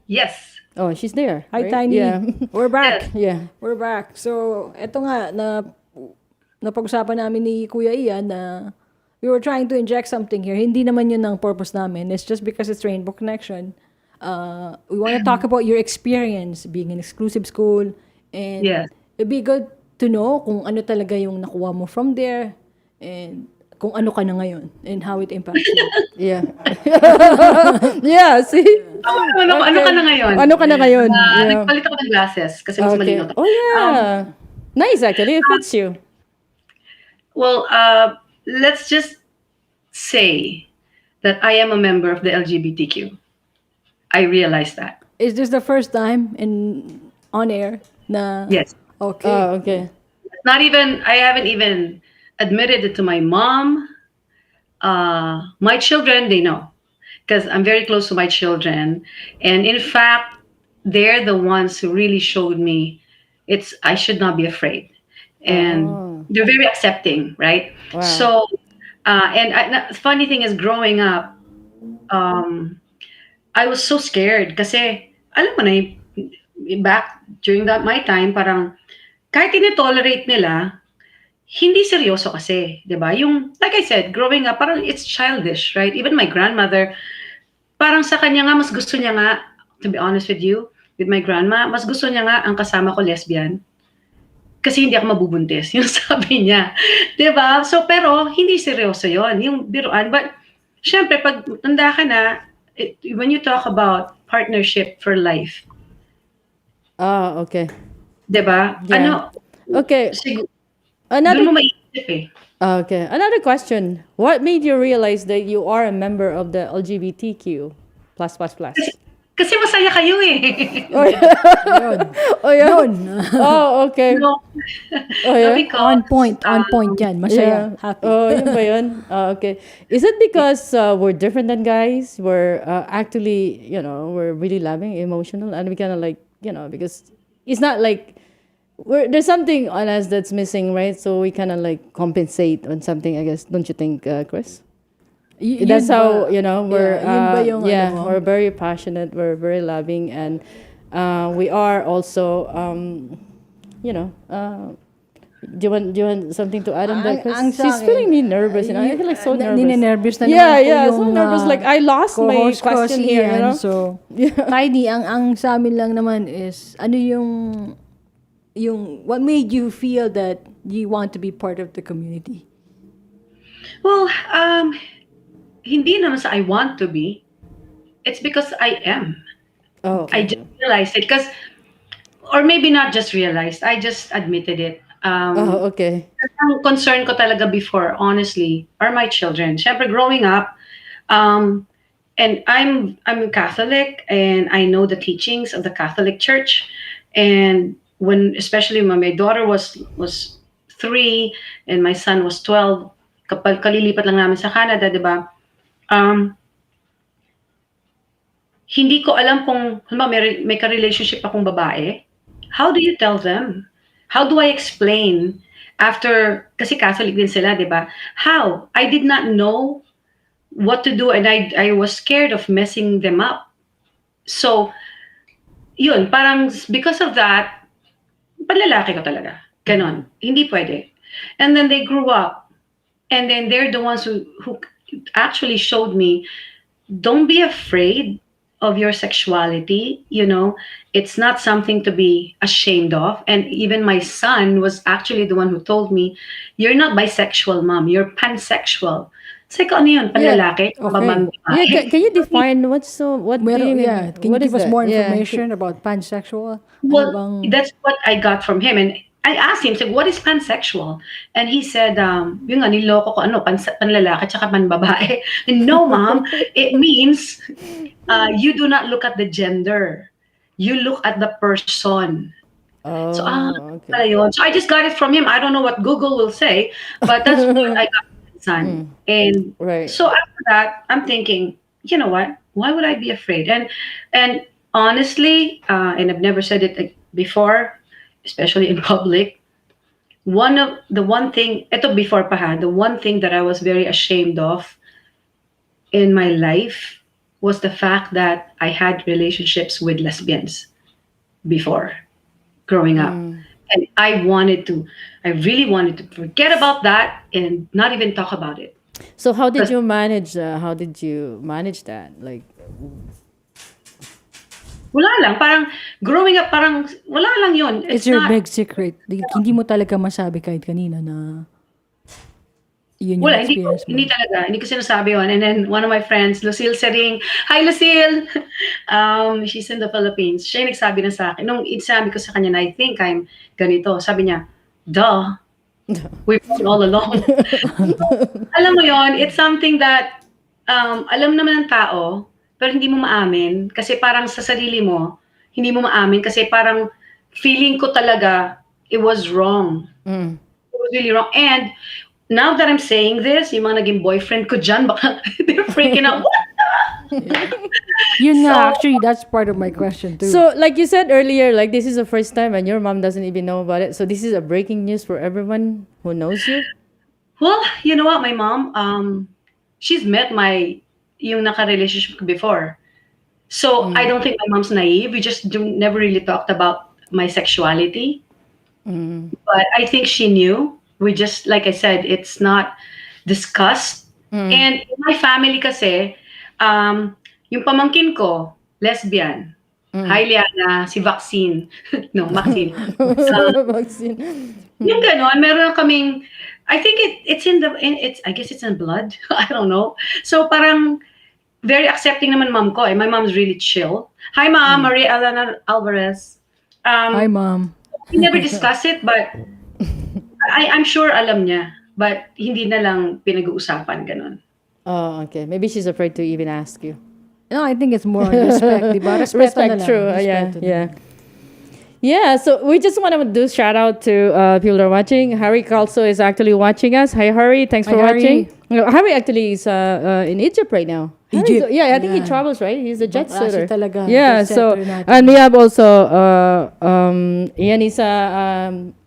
[SPEAKER 4] Yes.
[SPEAKER 2] Oh, she's there.
[SPEAKER 3] Hi,
[SPEAKER 2] right?
[SPEAKER 3] Tiny.
[SPEAKER 2] Yeah.
[SPEAKER 3] We're back.
[SPEAKER 2] Yeah.
[SPEAKER 3] We're back. So, eto nga, napag-usapan namin ni Kuya Ian na we were trying to inject something here. Hindi naman yun ang purpose namin. It's just because it's Rainbow Connection. We want to talk about your experience being in exclusive school. And
[SPEAKER 4] Yes.
[SPEAKER 3] it'd be good to know kung ano talaga yung nakuha mo from there and kung ano ka na ngayon and how it impacts you.
[SPEAKER 2] Yeah. Yeah, see?
[SPEAKER 4] Ano ka na ngayon?
[SPEAKER 2] Ano ka na ngayon? Yeah.
[SPEAKER 4] Nagpalit ako ng glasses kasi mas
[SPEAKER 2] Okay.
[SPEAKER 4] malinaw.
[SPEAKER 2] Oh yeah. Nice actually. It fits you.
[SPEAKER 4] Well, let's just say that I am a member of the LGBTQ. I realize that.
[SPEAKER 3] Is this the first time on air na
[SPEAKER 4] Yes.
[SPEAKER 3] okay.
[SPEAKER 2] Oh, okay.
[SPEAKER 4] I haven't even admitted it to my mom. My children, they know. because I'm very close to my children. And in fact, they're the ones who really showed me I should not be afraid. And
[SPEAKER 2] Oh,
[SPEAKER 4] they're very accepting, right?
[SPEAKER 2] wow.
[SPEAKER 4] So, funny thing is, growing up, um, I was so scared kasi, alam mo na, back during that my time, parang kahit tolerate nila, hindi seryoso kasi, 'di ba? Yung like I said, growing up, parang it's childish, right? Even my grandmother, parang sa kanya nga mas gusto niya nga, to be honest with you, with my grandma, mas gusto niya nga ang kasama ko lesbian kasi hindi ako mabubuntis, yung sabi niya. 'Di ba? So pero hindi seryoso 'yon, yung biruan. But syempre pag tanda ka na, when you talk about partnership for life,
[SPEAKER 2] Ah, okay.
[SPEAKER 4] 'di ba?
[SPEAKER 2] Yeah.
[SPEAKER 4] Ano,
[SPEAKER 2] Okay.
[SPEAKER 4] siguro
[SPEAKER 2] Another
[SPEAKER 4] doon mo maiisip eh.
[SPEAKER 2] okay. Another question. What made you realize that you are a member of the LGBTQ plus plus
[SPEAKER 4] Kasi,
[SPEAKER 2] plus?
[SPEAKER 4] kasi masaya kayo eh.
[SPEAKER 3] Yun.
[SPEAKER 2] Oh yeah.
[SPEAKER 3] Yun.
[SPEAKER 2] Oh, okay.
[SPEAKER 4] No.
[SPEAKER 2] Oh yeah.
[SPEAKER 4] Because,
[SPEAKER 3] On point yan. Masaya. Happy.
[SPEAKER 2] Oh, yun ba yun? Okay. Is it because we're different than guys? We're actually, we're really loving, emotional, and we kind of like, because it's not like there's something on us that's missing, right? So we kind of like compensate on something, I guess. Don't you think, Chris? That's
[SPEAKER 3] Yun
[SPEAKER 2] how,
[SPEAKER 3] ba-
[SPEAKER 2] we're,
[SPEAKER 3] yeah, yun ba yung
[SPEAKER 2] yeah,
[SPEAKER 3] ano mo?
[SPEAKER 2] we're very passionate, we're very loving, and we are also, do you want something to add on that, Chris?
[SPEAKER 3] Ang sa
[SPEAKER 2] She's
[SPEAKER 3] akin,
[SPEAKER 2] feeling me nervous, I feel like so nervous.
[SPEAKER 3] Ninenervous na
[SPEAKER 2] Yeah,
[SPEAKER 3] naman po
[SPEAKER 2] yeah,
[SPEAKER 3] yung
[SPEAKER 2] so nervous. Like, I lost my
[SPEAKER 3] co-host ko,
[SPEAKER 2] question
[SPEAKER 3] si
[SPEAKER 2] here,
[SPEAKER 3] Ian. So, Heidi, ang sa amin lang naman is, ano yung, what made you feel that you want to be part of the community?
[SPEAKER 4] well, hindi naman sa I want to be. It's because I am.
[SPEAKER 2] Oh,
[SPEAKER 4] I just realized it because, or maybe not just realized, I just admitted it.
[SPEAKER 2] oh, okay.
[SPEAKER 4] Ang concern ko talaga before, honestly, are my children. Siyempre, growing up, and I'm Catholic, and I know the teachings of the Catholic Church. And when, especially when my daughter was 3 and my son was 12, kalilipat lang namin sa Canada, di ba? Hindi ko alam kung may ka-relationship akong babae. How do you tell them? How do I explain after, kasi Catholic din sila, di ba? How? I did not know what to do, and I was scared of messing them up. So, yun, parang because of that, panlalaki ko talaga. Ganon. Hindi pwede. And then they grew up, and then they're the ones who actually showed me, don't be afraid of your sexuality. It's not something to be ashamed of. And even my son was actually the one who told me, you're not bisexual, mom, you're pansexual. It's like, ano yun, panlalaki?
[SPEAKER 2] Yeah, can you define what do you mean?
[SPEAKER 3] Yeah, can you
[SPEAKER 2] What is
[SPEAKER 3] give us
[SPEAKER 2] that?
[SPEAKER 3] more
[SPEAKER 2] Yeah.
[SPEAKER 3] information about pansexual?
[SPEAKER 4] Well,
[SPEAKER 3] Ano bang-
[SPEAKER 4] that's what I got from him. And I asked him, said, what is pansexual? And he said, yung nga, niloko ko, panlalaki, tsaka panbabae. And no, mom, it means you do not look at the gender. You look at the person.
[SPEAKER 2] Oh,
[SPEAKER 4] So,
[SPEAKER 2] okay.
[SPEAKER 4] pala yun. So I just got it from him. I don't know what Google will say, but that's what I got from my son. And
[SPEAKER 2] Right.
[SPEAKER 4] so after that, I'm thinking, you know what? Why would I be afraid? And honestly, and I've never said it before, especially in public. The one thing that I was very ashamed of in my life was the fact that I had relationships with lesbians before growing up. And I really wanted to forget about that and not even talk about it.
[SPEAKER 2] So how did you manage? How did you manage that? Like,
[SPEAKER 4] Wala lang, parang growing up, parang wala lang yun.
[SPEAKER 3] It's your
[SPEAKER 4] not,
[SPEAKER 3] big secret. Hindi mo talaga masabi kahit kanina na yun yung
[SPEAKER 4] wala,
[SPEAKER 3] experience mo.
[SPEAKER 4] hindi ko sinasabi yun. And then one of my friends, Lucille Sering, hi Lucille! She's in the Philippines. Siya yung nagsabi na sa akin. Nung sabi ko sa kanya na I think I'm ganito, sabi niya, duh, we've known all along. Alam mo yon, it's something that alam naman ng tao, pero hindi mo maamin. Kasi parang sa sarili mo, hindi mo maamin. Kasi parang feeling ko talaga, it was wrong. It was really wrong. And now that I'm saying this, yung mga naging boyfriend ko dyan, baka they're freaking out. What?
[SPEAKER 3] Yun nga,
[SPEAKER 4] So,
[SPEAKER 3] actually, that's part of my question too.
[SPEAKER 2] So, like you said earlier, like this is the first time and your mom doesn't even know about it. So, this is a breaking news for everyone who knows you.
[SPEAKER 4] well, you know what, my mom, she's met yung naka-relationship ko before. So I don't think my mom's naive. We just never really talked about my sexuality. But I think she knew. We just, like I said, it's not discussed. And in my family kasi, yung pamangkin ko, lesbian. Hi, Liana, si Vaccine. No, Maxine.
[SPEAKER 2] Vaccine.
[SPEAKER 4] Yung ganon, meron kaming, I think it's in it's, I guess it's in blood. I don't know. So parang, very accepting naman mom ko. My mom's really chill. Hi, Mom, Maria Elena Alvarez.
[SPEAKER 3] Hi,
[SPEAKER 4] Um,
[SPEAKER 3] Mom.
[SPEAKER 4] we never discuss it, but I'm sure alam niya. But hindi na lang pinag-uusapan, ganon.
[SPEAKER 2] Oh, okay. Maybe she's afraid to even ask you.
[SPEAKER 3] No, I think it's more on respect, di ba? Respeto na
[SPEAKER 2] Respect,
[SPEAKER 3] lang.
[SPEAKER 2] true. Yeah,
[SPEAKER 3] Respeto na
[SPEAKER 2] yeah.
[SPEAKER 3] lang.
[SPEAKER 2] Yeah, so we just want to do shout out to people that are watching. Harry also is actually watching us. Hi, Harry. Thanks
[SPEAKER 3] Hi,
[SPEAKER 2] for
[SPEAKER 3] Harry.
[SPEAKER 2] watching. No, Harry actually is in Egypt right now.
[SPEAKER 3] Egypt.
[SPEAKER 2] Yeah, I think he
[SPEAKER 3] Yeah.
[SPEAKER 2] travels, right? He's a jet
[SPEAKER 3] Bakla siya
[SPEAKER 2] setter.
[SPEAKER 3] talaga,
[SPEAKER 2] Yeah,
[SPEAKER 3] jet
[SPEAKER 2] so,
[SPEAKER 3] setter natin.
[SPEAKER 2] and we have also Yanisa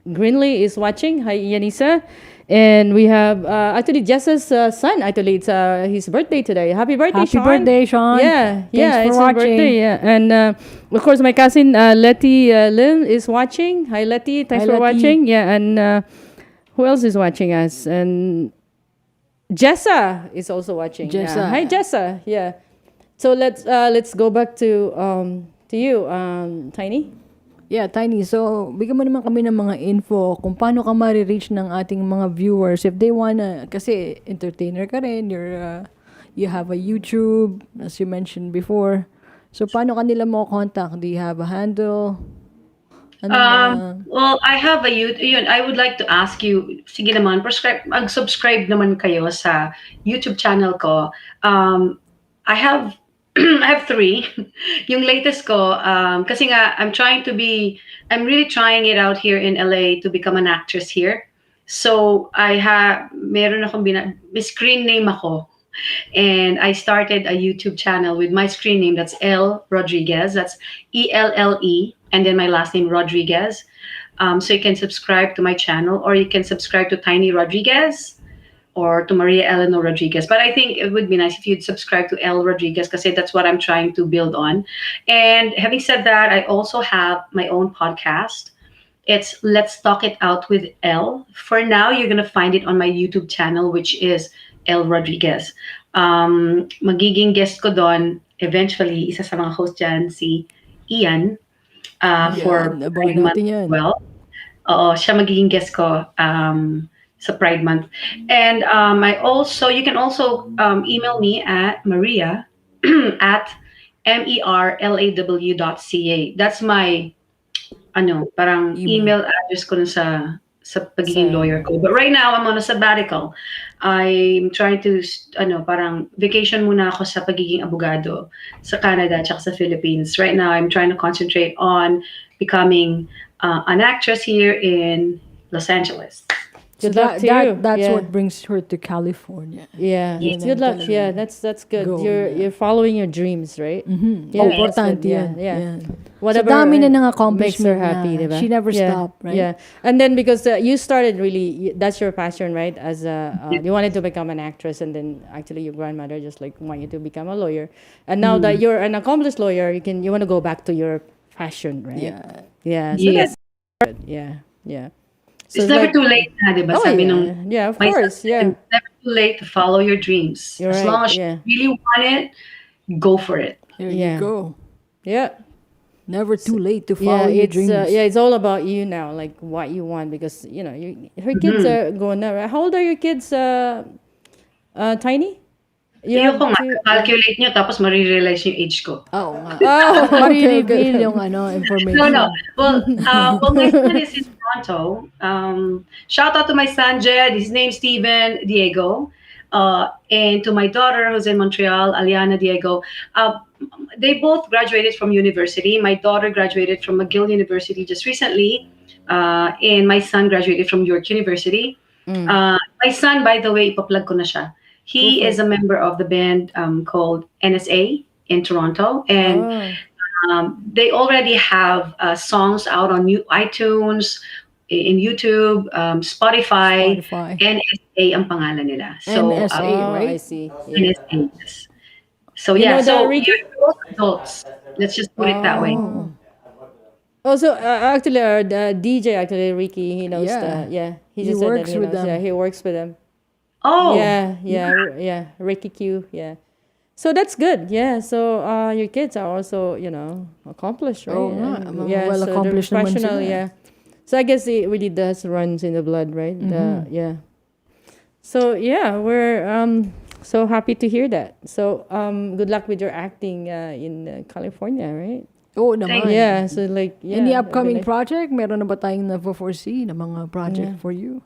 [SPEAKER 2] Greenlee is watching. Hi, Yanisa. And we have actually Jessa's son. Actually, it's his birthday today. Happy birthday,
[SPEAKER 3] Happy
[SPEAKER 2] Sean.
[SPEAKER 3] birthday, Sean.
[SPEAKER 2] Yeah,
[SPEAKER 3] Thanks
[SPEAKER 2] yeah,
[SPEAKER 3] for
[SPEAKER 2] it's his
[SPEAKER 3] watching.
[SPEAKER 2] birthday. Yeah, and of course my cousin Letty Lim is watching. Hi, Letty. Thanks
[SPEAKER 3] Hi,
[SPEAKER 2] for
[SPEAKER 3] Letty.
[SPEAKER 2] watching. Yeah, and who else is watching us? And Jessa is also watching.
[SPEAKER 3] Jessa.
[SPEAKER 2] Yeah. Hi, Jessa. Yeah. So let's go back to you, Tiny.
[SPEAKER 3] Yeah, Tiny. So, bigyan mo naman kami ng mga info kung paano ka ma-reach ng ating mga viewers if they wanna, kasi entertainer ka rin, you have a YouTube, as you mentioned before. So, paano kanila mo contact? Do you have a handle? Ano na?
[SPEAKER 4] Well, I have a yun, I would like to ask you, sige naman, mag-subscribe naman kayo sa YouTube channel ko. I have I have three. Yung latest ko, kasi nga, I'm really trying it out here in LA to become an actress here. So, meron akong may screen name ako. And I started a YouTube channel with my screen name. That's L Rodriguez. That's ELLE. And then my last name, Rodriguez. So you can subscribe to my channel, or you can subscribe to Tiny Rodriguez or to Maria Eleanor Rodriguez. But I think it would be nice if you'd subscribe to L Rodriguez, because that's what I'm trying to build on. And having said that, I also have my own podcast. It's Let's Talk It Out with L. For now, you're going to find it on my YouTube channel, which is L Rodriguez. Magiging guest ko doon, eventually, isa sa mga host dyan, si Ian, for
[SPEAKER 3] Abangan
[SPEAKER 4] Pride Month
[SPEAKER 3] natin yan.
[SPEAKER 4] as well. Oo, siya magiging guest ko sa Pride Month. And you can also email me at Maria at merlaw.ca. That's my parang email address ko sa pagiging lawyer ko. But right now, I'm on a sabbatical. I'm trying to, parang vacation muna ako sa pagiging abogado sa Canada at sa Philippines. Right now, I'm trying to concentrate on becoming an actress here in Los Angeles.
[SPEAKER 2] Good luck to you.
[SPEAKER 3] That's
[SPEAKER 2] Yeah.
[SPEAKER 3] what brings her to California.
[SPEAKER 2] Yeah,
[SPEAKER 4] Yes.
[SPEAKER 2] good luck.
[SPEAKER 3] Talagang
[SPEAKER 2] Yeah, that's good.
[SPEAKER 3] go,
[SPEAKER 2] You're following your dreams, right?
[SPEAKER 3] Mm-hmm.
[SPEAKER 2] Yeah,
[SPEAKER 3] Importante
[SPEAKER 2] that's good.
[SPEAKER 3] yan.
[SPEAKER 2] Yeah. Whatever
[SPEAKER 3] so, dami na ng
[SPEAKER 2] makes
[SPEAKER 3] accomplishment
[SPEAKER 2] her happy,
[SPEAKER 3] na
[SPEAKER 2] diba?
[SPEAKER 3] she never
[SPEAKER 2] Yeah,
[SPEAKER 3] stopped, right?
[SPEAKER 2] Yeah, and then because you started really, that's your passion, right? As you wanted to become an actress, and then actually your grandmother just like want you to become a lawyer, and now that you're an accomplished lawyer, you want to go back to your passion, right?
[SPEAKER 3] Yeah.
[SPEAKER 2] Yeah. So
[SPEAKER 4] Yeah.
[SPEAKER 2] that's good. Yeah. So
[SPEAKER 4] It's never
[SPEAKER 2] like-
[SPEAKER 4] too late na, di ba?
[SPEAKER 2] Oh,
[SPEAKER 4] Sabi
[SPEAKER 2] yeah.
[SPEAKER 4] nung
[SPEAKER 2] Yeah, of
[SPEAKER 4] my
[SPEAKER 2] course.
[SPEAKER 4] son,
[SPEAKER 2] Yeah.
[SPEAKER 4] it's never too late to follow your dreams.
[SPEAKER 2] You're
[SPEAKER 4] As
[SPEAKER 2] right,
[SPEAKER 4] long as
[SPEAKER 2] yeah.
[SPEAKER 4] you really want it, go for it.
[SPEAKER 3] There
[SPEAKER 2] Yeah.
[SPEAKER 3] you go.
[SPEAKER 2] Yeah.
[SPEAKER 3] Never too late to follow your
[SPEAKER 2] it's
[SPEAKER 3] dreams.
[SPEAKER 2] it's all about you now, like what you want, because her kids are going now. Right? How old are your kids? Tiny. You have
[SPEAKER 4] Ayoko nga,
[SPEAKER 2] two-
[SPEAKER 4] calculate nyo, tapos marirealize yung age ko.
[SPEAKER 3] Oo nga.
[SPEAKER 2] Oh, okay,
[SPEAKER 3] Marireveal
[SPEAKER 2] okay.
[SPEAKER 3] yung information.
[SPEAKER 4] No. Well, my son is in Toronto. Shout out to my son, Jed. His name's Steven Diego. And to my daughter, who's in Montreal, Aliana Diego. They both graduated from university. My daughter graduated from McGill University just recently. And my son graduated from York University. My son, by the way, ipa-plug ko na siya.
[SPEAKER 2] Go
[SPEAKER 4] He
[SPEAKER 2] for
[SPEAKER 4] is
[SPEAKER 2] it.
[SPEAKER 4] a member of the band called NSA in Toronto, and
[SPEAKER 2] Oh,
[SPEAKER 4] they already have songs out on iTunes, in YouTube, Spotify.
[SPEAKER 3] Spotify.
[SPEAKER 4] NSA ang pangalan nila. So
[SPEAKER 3] NSA,
[SPEAKER 2] oh, I
[SPEAKER 3] right?
[SPEAKER 2] see. Yeah.
[SPEAKER 4] NSA. Yes. So
[SPEAKER 2] You
[SPEAKER 4] yeah,
[SPEAKER 2] know that,
[SPEAKER 4] so
[SPEAKER 2] Ricky?
[SPEAKER 4] you're both adults. Let's just put it that way.
[SPEAKER 2] Oh. Also, actually, our the DJ, actually, Ricky, he knows
[SPEAKER 3] Yeah.
[SPEAKER 2] the, yeah. He
[SPEAKER 3] He
[SPEAKER 2] just said that
[SPEAKER 3] works
[SPEAKER 2] he
[SPEAKER 3] with
[SPEAKER 2] knows. Yeah,
[SPEAKER 3] them.
[SPEAKER 2] he works with them.
[SPEAKER 4] Oh,
[SPEAKER 2] Yeah, yeah, yeah. Ricky Q, yeah. So that's good. Yeah. So your kids are also, accomplished, right?
[SPEAKER 3] Oo nga,
[SPEAKER 2] And
[SPEAKER 3] mga
[SPEAKER 2] yeah, so they're
[SPEAKER 3] well-accomplished naman
[SPEAKER 2] professional,
[SPEAKER 3] sila.
[SPEAKER 2] yeah. So I guess it really does runs in the blood, right? Yeah. So yeah, we're so happy to hear that. So good luck with your acting in California, right?
[SPEAKER 3] Oo
[SPEAKER 4] thank
[SPEAKER 3] naman.
[SPEAKER 2] Yeah. So like yeah.
[SPEAKER 3] Any
[SPEAKER 2] that'd be
[SPEAKER 3] upcoming
[SPEAKER 2] nice.
[SPEAKER 3] project? Meron na ba tayong na-foresee na mga project for you?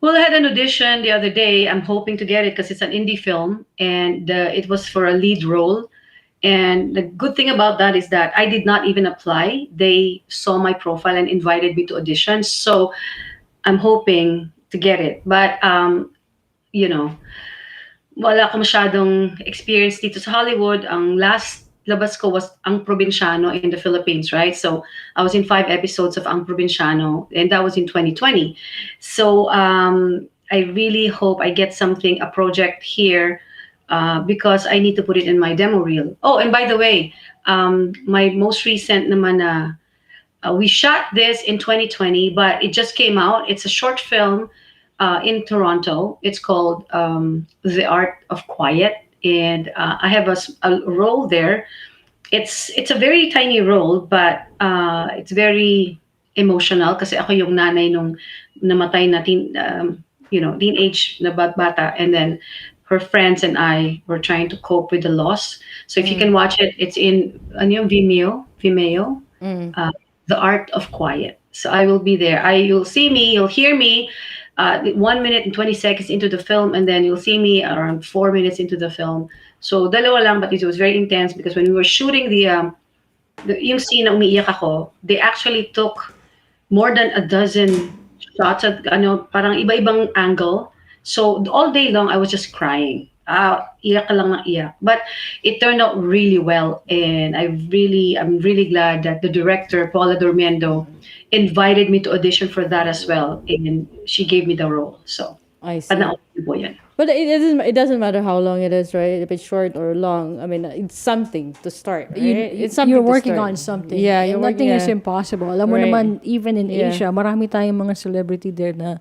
[SPEAKER 4] Well, I had an audition the other day. I'm hoping to get it because it's an indie film, and it was for a lead role. And the good thing about that is that I did not even apply. They saw my profile and invited me to audition. So I'm hoping to get it. But you know, wala ko masyadong experience dito sa Hollywood. Ang last labas ko was Ang Provinciano in the Philippines, right? So I was in 5 episodes of Ang Provinciano, and that was in 2020. So I really hope I get something, a project here, because I need to put it in my demo reel. Oh, and by the way, my most recent naman na we shot this in 2020, but it just came out. It's a short film in Toronto. It's called The Art of Quiet, and I have a role there. It's a very tiny role, but it's very emotional kasi ako yung nanay nung namatay na teenage na bata, and then her friends and I were trying to cope with the loss. So if you can watch it, it's in Vimeo, uh, The Art of Quiet. So I will be there. You'll see me, you'll hear me 1 minute and 20 seconds into the film, and then you'll see me around 4 minutes into the film. So dalawa lang, but it was very intense because when we were shooting yung scene na umiiyak ako, they actually took more than a dozen shots at parang iba-ibang angle. So all day long, I was just crying. Iyak ka lang ng iyak. But it turned out really well, and I'm really glad that the director, Paula Dormendo, invited me to audition for that as well, and she gave me the role. So,
[SPEAKER 2] I see.
[SPEAKER 4] panoorin po yan.
[SPEAKER 2] But it doesn't matter how long it is, right? If it's short or long. I mean, it's something to start, right? It's something
[SPEAKER 3] You're
[SPEAKER 2] to
[SPEAKER 3] working
[SPEAKER 2] start.
[SPEAKER 3] on something.
[SPEAKER 2] Yeah,
[SPEAKER 3] And
[SPEAKER 2] you're
[SPEAKER 3] nothing
[SPEAKER 2] working.
[SPEAKER 3] is impossible. Alam mo
[SPEAKER 2] Right.
[SPEAKER 3] naman, even in
[SPEAKER 2] Yeah.
[SPEAKER 3] Asia, marami tayong mga celebrity there na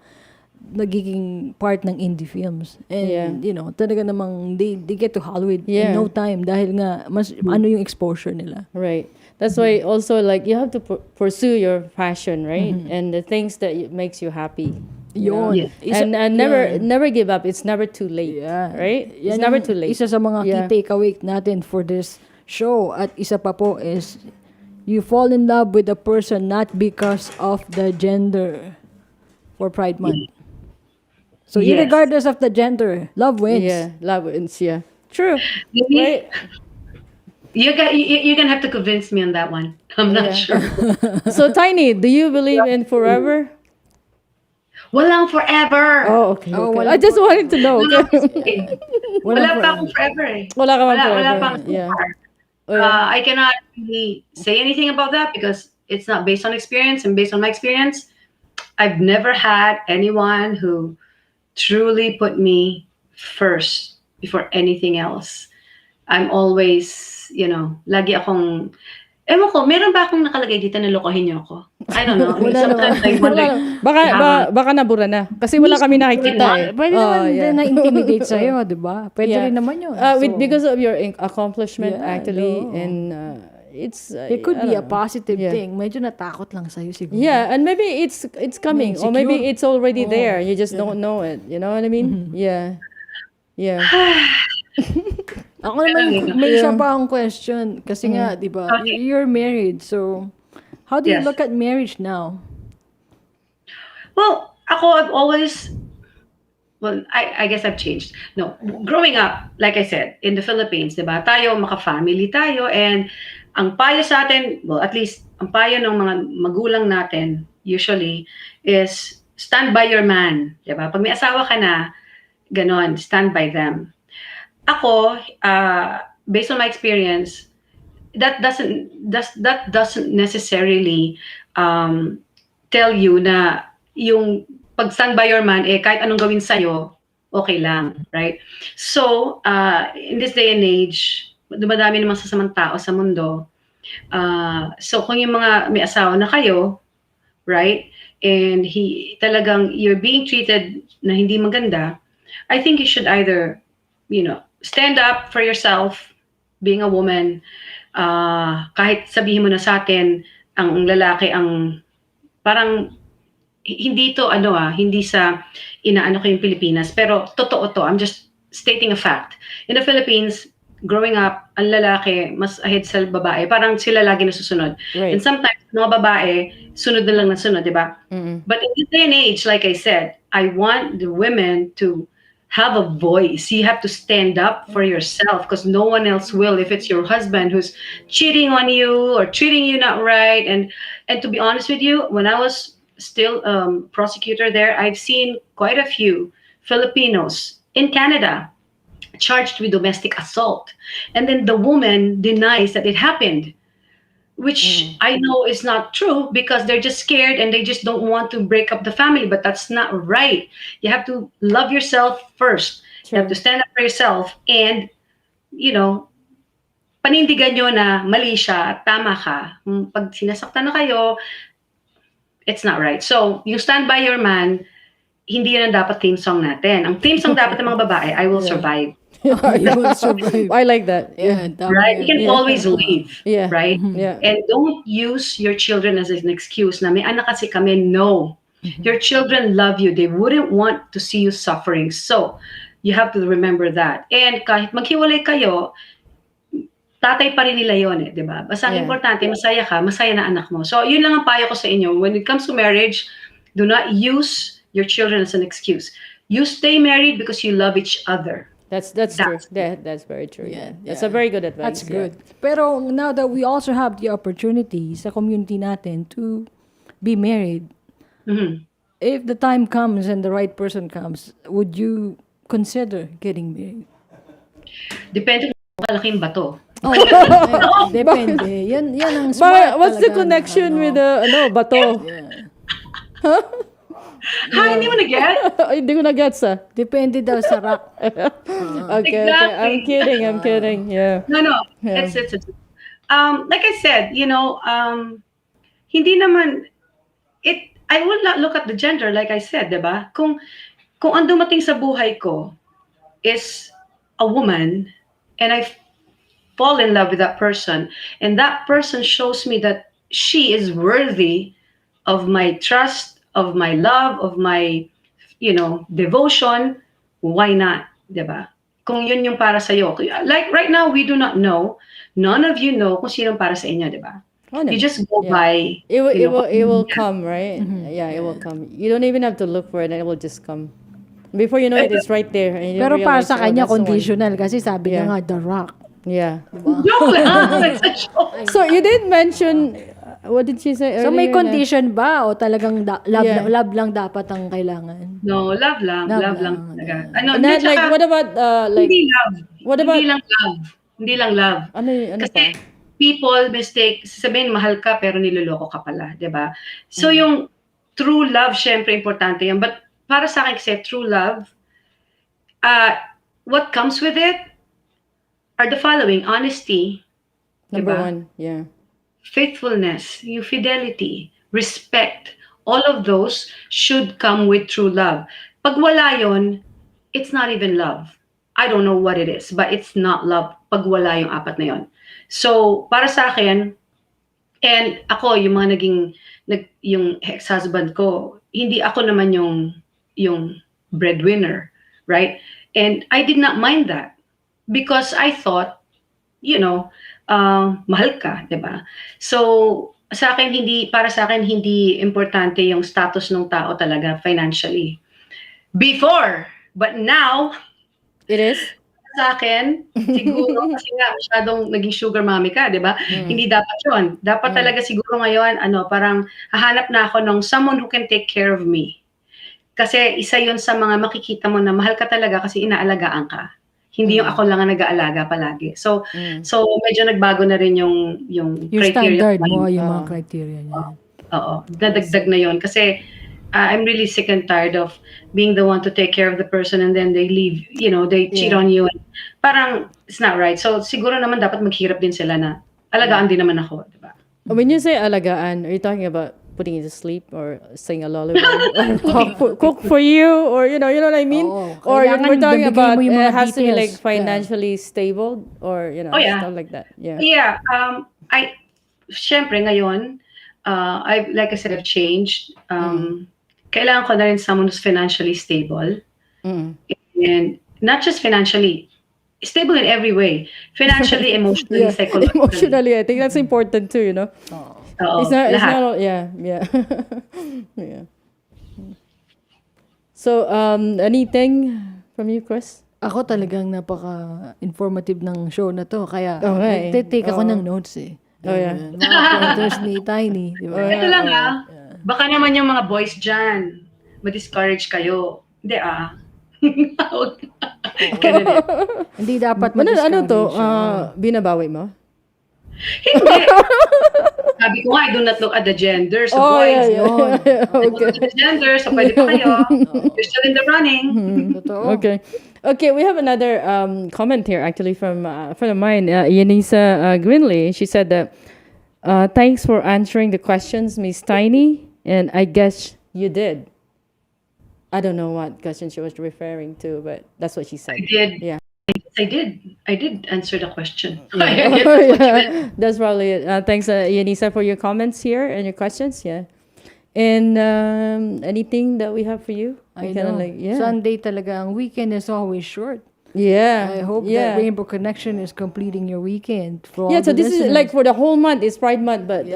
[SPEAKER 3] nagiging part ng indie films. And,
[SPEAKER 2] Yeah.
[SPEAKER 3] talaga namang they get to Hollywood
[SPEAKER 2] Yeah.
[SPEAKER 3] in no time dahil nga, mas ano yung exposure nila.
[SPEAKER 2] Right. That's why also like you have to pursue your passion, right? And the things that makes you happy.
[SPEAKER 3] Yun.
[SPEAKER 4] Yeah.
[SPEAKER 2] And never give up. It's never too late.
[SPEAKER 3] Yeah.
[SPEAKER 2] Right? It's
[SPEAKER 3] Yan
[SPEAKER 2] never
[SPEAKER 3] ang
[SPEAKER 2] too late.
[SPEAKER 3] Isa sa mga
[SPEAKER 2] Yeah.
[SPEAKER 3] key takeaway natin for this show. At isa pa po is, you fall in love with a person not because of the gender for Pride Month. So,
[SPEAKER 4] Yes.
[SPEAKER 3] regardless of the gender, love wins.
[SPEAKER 2] Yeah, love wins. Yeah, true.
[SPEAKER 4] Really?
[SPEAKER 2] Right?
[SPEAKER 4] You're gonna have to convince me on that one. I'm not
[SPEAKER 2] Yeah.
[SPEAKER 4] sure.
[SPEAKER 2] So Tiny, do you believe in forever?
[SPEAKER 4] Walang forever.
[SPEAKER 2] Oh, okay.
[SPEAKER 3] Oh,
[SPEAKER 2] okay.
[SPEAKER 3] wala
[SPEAKER 2] I just wanted to know.
[SPEAKER 4] Wala,
[SPEAKER 2] Okay.
[SPEAKER 4] wala pa akong forever eh.
[SPEAKER 2] Wala ka man
[SPEAKER 4] Wala
[SPEAKER 2] forever.
[SPEAKER 4] pang
[SPEAKER 2] Yeah.
[SPEAKER 4] far.
[SPEAKER 2] Oh, yeah.
[SPEAKER 4] I cannot really say anything about that because it's not based on experience, and based on my experience, I've never had anyone who truly put me first before anything else. I'm always, lagi akong, ewan ko, meron ba akong nakalagay dito na lokohin niyo ako? I don't know. I mean,
[SPEAKER 2] Wala
[SPEAKER 4] sometimes
[SPEAKER 2] naman.
[SPEAKER 4] I wonder.
[SPEAKER 2] Baka nabura na. Kasi wala kami nakikita eh.
[SPEAKER 3] Pwede
[SPEAKER 2] Oh,
[SPEAKER 3] naman
[SPEAKER 2] yeah.
[SPEAKER 3] din na-intimidate sa'yo, di ba? Pwede
[SPEAKER 2] Yeah.
[SPEAKER 3] rin naman yun.
[SPEAKER 2] Because of your accomplishment,
[SPEAKER 3] Yeah,
[SPEAKER 2] actually,
[SPEAKER 3] no.
[SPEAKER 2] and it's
[SPEAKER 3] It could
[SPEAKER 2] I
[SPEAKER 3] be a
[SPEAKER 2] don't know.
[SPEAKER 3] positive
[SPEAKER 2] Yeah.
[SPEAKER 3] thing. Medyo natakot lang sa'yo siguro.
[SPEAKER 2] Yeah, and maybe it's coming, or maybe
[SPEAKER 3] Insecure.
[SPEAKER 2] it's already there. You just don't know it. You know what I mean? Yeah, yeah.
[SPEAKER 3] Ako naman, may isa pa akong question. Kasi nga, di ba,
[SPEAKER 4] Okay.
[SPEAKER 3] you're married. So, how do you
[SPEAKER 4] Yes.
[SPEAKER 3] look at marriage now?
[SPEAKER 4] Well, I've always, I guess I've changed. No, growing up, like I said, in the Philippines, diba, tayo, maka-family tayo, and ang payo sa atin, well, at least, ang payo ng mga magulang natin, usually, is stand by your man, diba? Pag may asawa ka na, ganon, stand by them. Ako, based on my experience, that doesn't necessarily um, tell you na yung pag stand by your man, kahit anong gawin sa'yo, okay lang, right? So, in this day and age, dumadami namang sasamang tao sa mundo. So, kung yung mga may asawa na kayo, right? And talagang you're being treated na hindi maganda, I think you should either, stand up for yourself, being a woman, kahit sabihin mo na sa atin, ang lalaki ang parang hindi to hindi sa inaano ko yung Pilipinas, pero totoo to. I'm just stating a fact. In the Philippines, growing up, ang lalaki mas ahead sa babae. Parang sila lagi nasusunod.
[SPEAKER 2] Right.
[SPEAKER 4] And sometimes, mga babae, sunod na lang na sunod, di ba? But in this day and age, like I said, I want the women to have a voice. You have to stand up for yourself because no one else will. If it's your husband who's cheating on you or treating you not right, and to be honest with you, when I was still prosecutor there, I've seen quite a few Filipinos in Canada charged with domestic assault, and then the woman denies that it happened, which I know is not true because they're just scared and they just don't want to break up the family. But that's not right. You have to love yourself first. You have to stand up for yourself, and panindigan nyo na mali siya at tama ka. Pag sinasaktan na kayo, it's not right. So, yung stand by your man, hindi yun ang dapat theme song natin. Ang theme song dapat ng mga babae, I will survive.
[SPEAKER 3] You will survive.
[SPEAKER 2] I like that.
[SPEAKER 3] Yeah,
[SPEAKER 4] Right? You can always leave.
[SPEAKER 2] Yeah.
[SPEAKER 4] Right?
[SPEAKER 2] Yeah.
[SPEAKER 4] And don't use your children as an excuse na may anak kasi kami. No. Your children love you. They wouldn't want to see you suffering. So, you have to remember that. And kahit maghiwalay kayo, tatay pa rin nila yun di ba? Basta ang importante, masaya ka, masaya na anak mo. So, yun lang ang payo ko sa inyo. When it comes to marriage, do not use your children as an excuse. You stay married because you love each other.
[SPEAKER 2] That's true. That's very true. Yeah. That's a very good advice.
[SPEAKER 3] That's good. Pero now that we also have the opportunity sa community natin to be married, if the time comes and the right person comes, would you consider getting married?
[SPEAKER 4] Depende kung kalaking bato.
[SPEAKER 3] Depende. Yan ang smart
[SPEAKER 2] What's the
[SPEAKER 3] talaga
[SPEAKER 2] connection with the bato?
[SPEAKER 4] Hindi mo na-get?
[SPEAKER 2] Hindi ko na-gets
[SPEAKER 3] Depende daw sa rock.
[SPEAKER 2] Okay. I'm kidding. Yeah.
[SPEAKER 4] No. It's like I said, hindi naman I will not look at the gender like I said, 'di ba? Kung ang dumating sa buhay ko is a woman and I fall in love with that person and that person shows me that she is worthy of my trust, of my love, of my devotion, why not, 'di ba? Kung yun yung para sa iyo. Like right now we do not know, none of you know kung sino para sa inyo, 'di ba? You just go by.
[SPEAKER 2] It will come, right? Yeah, it will come. You don't even have to look for it, and it will just come. Before you know it, it's right there. And you
[SPEAKER 3] Pero para
[SPEAKER 2] realize,
[SPEAKER 3] sa kanya,
[SPEAKER 2] that's the one.
[SPEAKER 3] conditional. Kasi sabi niya nga, the rock.
[SPEAKER 2] Yeah.
[SPEAKER 4] Joke lang. It's a joke.
[SPEAKER 2] So you did mention, what did she say earlier?
[SPEAKER 3] So may condition ba? O talagang
[SPEAKER 2] Yeah.
[SPEAKER 3] love lang dapat ang kailangan?
[SPEAKER 4] No, love lang.
[SPEAKER 3] Love
[SPEAKER 4] Love lang
[SPEAKER 3] lang.
[SPEAKER 4] talaga.
[SPEAKER 2] And then, like, what about, like,
[SPEAKER 4] hindi love.
[SPEAKER 2] what about,
[SPEAKER 4] Hindi lang love.
[SPEAKER 2] ano
[SPEAKER 4] Kasi
[SPEAKER 2] pa?
[SPEAKER 4] people mistake, sabihin mahal ka pero niloloko ka pala, 'di ba? So yung true love, syempre importante 'yan. But para sa akin kasi true love, what comes with it are the following: honesty,
[SPEAKER 2] Number
[SPEAKER 4] diba?
[SPEAKER 2] one, yeah.
[SPEAKER 4] Faithfulness, yung fidelity, respect. All of those should come with true love. Pag wala yon, it's not even love. I don't know what it is, but it's not love pag wala yung apat na yon. So, para sa akin, and ako, yung mga yung ex-husband ko, hindi ako naman yung breadwinner, right? And I did not mind that because I thought, mahal ka, di ba? So, para sa akin, hindi importante yung status ng tao talaga financially. Before, but now,
[SPEAKER 2] It is?
[SPEAKER 4] sa akin, siguro kasi nga masyadong naging sugar mommy ka, di ba? Hindi dapat yun. Dapat talaga siguro ngayon, parang hahanap na ako ng someone who can take care of me. Kasi isa yun sa mga makikita mo na mahal ka talaga kasi inaalagaan ka. Hindi yung ako lang ang nag-aalaga palagi. So medyo nagbago na rin yung
[SPEAKER 3] Yung
[SPEAKER 4] criteria
[SPEAKER 3] standard
[SPEAKER 4] ko.
[SPEAKER 3] mo, yung mga criteria niya.
[SPEAKER 4] Oo, nadagdag na yun. Kasi I'm really sick and tired of being the one to take care of the person and then they leave, they cheat on you. Parang, it's not right. So, siguro naman dapat maghirap din sila na alagaan din naman ako, di ba?
[SPEAKER 2] When you say alagaan, are you talking about putting you to sleep or sing a lullaby or cook for you or you know what I mean?
[SPEAKER 3] Oo,
[SPEAKER 2] Or
[SPEAKER 3] kailangan
[SPEAKER 2] we're talking
[SPEAKER 3] bibigay
[SPEAKER 2] about
[SPEAKER 3] mo yung mga
[SPEAKER 2] it has to be
[SPEAKER 3] details.
[SPEAKER 2] like financially stable or
[SPEAKER 4] Oh, yeah.
[SPEAKER 2] stuff like that. Yeah.
[SPEAKER 4] Yeah, syempre ngayon, like I said, I've changed. Kailangan ko na rin someone who's financially stable. And not just financially, stable in every way. Financially, emotionally, psychologically.
[SPEAKER 2] Emotionally, I think that's important too, you know.
[SPEAKER 4] Oo,
[SPEAKER 2] It's not
[SPEAKER 4] lahat.
[SPEAKER 2] all, yeah. Yeah. So, anything from you, Chris?
[SPEAKER 3] Ako talagang napaka-informative ng show na to. Kaya,
[SPEAKER 2] Okay.
[SPEAKER 3] nagtitake ako ng notes eh.
[SPEAKER 2] Oh, yeah.
[SPEAKER 3] Mga pointers ni Tiny. Di ba?
[SPEAKER 4] Ito lang baka naman yung mga boys dyan, ma-discourage kayo. Hindi Ganun eh.
[SPEAKER 3] Hindi dapat
[SPEAKER 2] Ano to?
[SPEAKER 3] ma-discourage.
[SPEAKER 2] Binabawi mo?
[SPEAKER 4] Hindi. Sabi ko nga, I do not look at the gender. So boys, I don't look at the gender. So pwede pa kayo. You're still in the running.
[SPEAKER 3] Totoo.
[SPEAKER 2] Okay, we have another comment here actually from a friend of mine, Yanisa Gwinley. She said that, thanks for answering the questions, Miss Tiny. And I guess you did. I don't know what question she was referring to, but that's what she said.
[SPEAKER 4] I did.
[SPEAKER 2] Yeah.
[SPEAKER 4] I did answer the question.
[SPEAKER 2] Yeah. That's probably it. Thanks, Yanisa, for your comments here and your questions. Yeah. And anything that we have for you?
[SPEAKER 3] I
[SPEAKER 2] Kinda
[SPEAKER 3] know. Sunday talaga, ang weekend is always short.
[SPEAKER 2] Yeah.
[SPEAKER 3] I hope that Rainbow Connection is completing your weekend. For all
[SPEAKER 2] So
[SPEAKER 3] the
[SPEAKER 2] this is
[SPEAKER 3] listeners.
[SPEAKER 2] like for the whole month. It's Pride Month, but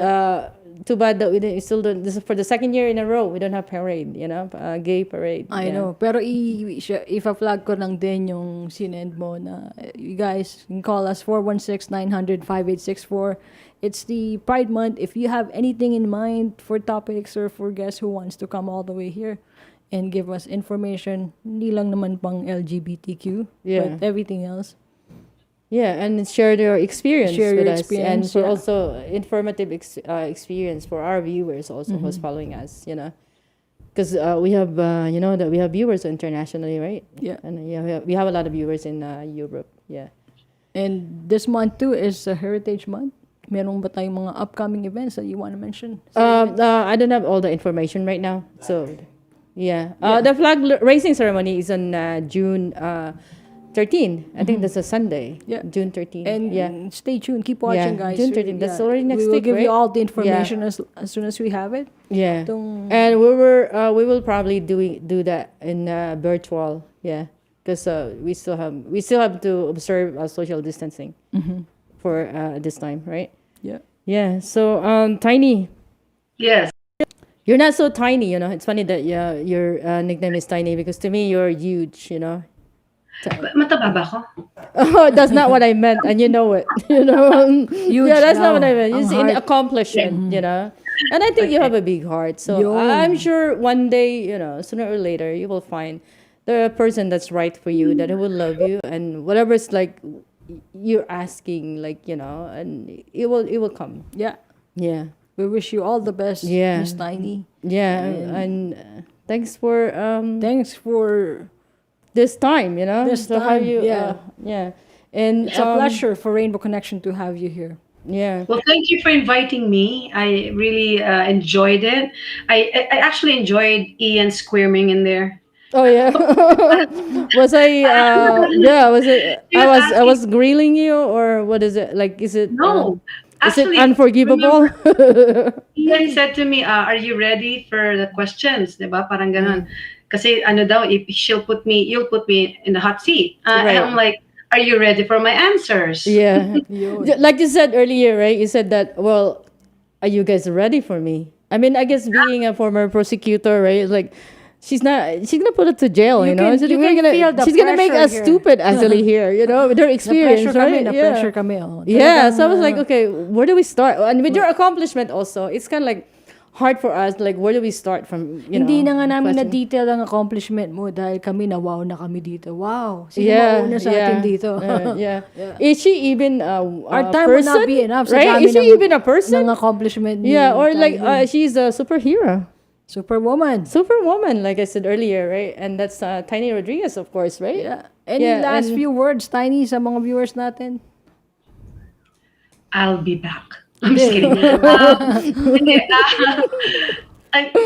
[SPEAKER 2] too bad that we still don't. This is for the second year in a row. We don't have parade. Gay parade.
[SPEAKER 3] I know. Pero i-flag ko lang din yung sinend mo na you guys can call us 416-900-5864. It's the Pride Month. If you have anything in mind for topics or for guests who wants to come all the way here and give us information, hindi lang naman pang LGBTQ, but everything else.
[SPEAKER 2] Yeah, and share your experience
[SPEAKER 3] Share
[SPEAKER 2] with
[SPEAKER 3] your
[SPEAKER 2] us,
[SPEAKER 3] experience,
[SPEAKER 2] and for also informative experience for our viewers also who's following us. Because we have that we have viewers internationally, right?
[SPEAKER 3] Yeah.
[SPEAKER 2] And we have a lot of viewers in Europe. Yeah.
[SPEAKER 3] And this month too is a Heritage Month. Meron ba tayong mga upcoming events that you want to mention?
[SPEAKER 2] I don't have all the information right now, so the flag raising ceremony is on June 13. I think that's a Sunday.
[SPEAKER 3] Yeah.
[SPEAKER 2] June 13.
[SPEAKER 3] And stay tuned. Keep watching, guys.
[SPEAKER 2] June 13. That's already next
[SPEAKER 3] week. We will
[SPEAKER 2] week,
[SPEAKER 3] give you
[SPEAKER 2] right?
[SPEAKER 3] all the information as soon as we have it.
[SPEAKER 2] Yeah.
[SPEAKER 3] And
[SPEAKER 2] we will probably do that in virtual. Yeah. Because we still have to observe social distancing for this time, right?
[SPEAKER 3] Yeah.
[SPEAKER 2] Yeah. So Tiny.
[SPEAKER 4] Yes.
[SPEAKER 2] You're not so tiny, It's funny that your nickname is Tiny because to me you're huge,
[SPEAKER 4] Mataba ba ako?
[SPEAKER 2] Oh, that's not what I meant, and you know it.
[SPEAKER 3] Huge
[SPEAKER 2] that's not what I
[SPEAKER 3] now.
[SPEAKER 2] meant.
[SPEAKER 3] Ang
[SPEAKER 2] It's in
[SPEAKER 3] heart.
[SPEAKER 2] accomplishment, And I think you have a big heart. So
[SPEAKER 3] Yun.
[SPEAKER 2] I'm sure one day, sooner or later, you will find the person that's right for you, that will love you, and whatever's like you're asking, and it will come.
[SPEAKER 3] yeah,
[SPEAKER 2] Yeah,
[SPEAKER 3] we wish you all the best,
[SPEAKER 2] Yeah.
[SPEAKER 3] Miss Tiny.
[SPEAKER 2] yeah, and thanks for
[SPEAKER 3] Thanks for
[SPEAKER 2] this time,
[SPEAKER 3] This
[SPEAKER 2] to have
[SPEAKER 3] time,
[SPEAKER 2] you,
[SPEAKER 3] yeah.
[SPEAKER 2] and
[SPEAKER 3] it's a pleasure for Rainbow Connection to have you here.
[SPEAKER 2] Yeah.
[SPEAKER 4] Well, thank you for inviting me. I really enjoyed it. I actually enjoyed Ian squirming in there.
[SPEAKER 2] Oh yeah. Was I was it I was grilling you, or what is it? Like, is it
[SPEAKER 4] No.
[SPEAKER 2] is it
[SPEAKER 4] Actually,
[SPEAKER 2] unforgivable?
[SPEAKER 4] Ian said to me, "Are you ready for the questions?" Diba? Parang ganon. Kasi daw, if you'll put me in the hot seat.
[SPEAKER 2] Right.
[SPEAKER 4] And I'm like, "Are you ready for my answers?"
[SPEAKER 2] Yeah.
[SPEAKER 3] Yun.
[SPEAKER 2] Like you said earlier, right? You said that, well, are you guys ready for me? I mean, I guess being a former prosecutor, right? Like, she's gonna put it to jail,
[SPEAKER 3] You
[SPEAKER 2] know?
[SPEAKER 3] can-
[SPEAKER 2] So
[SPEAKER 3] you
[SPEAKER 2] we're
[SPEAKER 3] can feel the
[SPEAKER 2] she's gonna make us
[SPEAKER 3] pressure here.
[SPEAKER 2] stupid actually here, with her experience, right?
[SPEAKER 3] Pressure kami. Oh.
[SPEAKER 2] Yeah,
[SPEAKER 3] Talagang,
[SPEAKER 2] so I was like, okay, where do we start? And with your accomplishment also, it's kind of like hard for us. Like, where do we start from?
[SPEAKER 3] Hindi na nga namin
[SPEAKER 2] question.
[SPEAKER 3] na-detail ang accomplishment mo dahil kami na-wow na kami dito. Wow. Sino
[SPEAKER 2] Yeah,
[SPEAKER 3] mauna sa atin dito?
[SPEAKER 2] yeah. Is she even
[SPEAKER 3] Our
[SPEAKER 2] a
[SPEAKER 3] time
[SPEAKER 2] person?
[SPEAKER 3] will not be enough sa
[SPEAKER 2] Right?
[SPEAKER 3] dami
[SPEAKER 2] Is she
[SPEAKER 3] ng,
[SPEAKER 2] even a person?
[SPEAKER 3] ng accomplishment ni
[SPEAKER 2] Yeah, or like
[SPEAKER 3] Tiny.
[SPEAKER 2] she's a superhero. Superwoman, like I said earlier, right? And that's Tiny Rodriguez, of course, right?
[SPEAKER 3] Yeah. Any last few words, Tiny, sa mga viewers natin?
[SPEAKER 4] I'll be back. I'm just kidding. Hindi,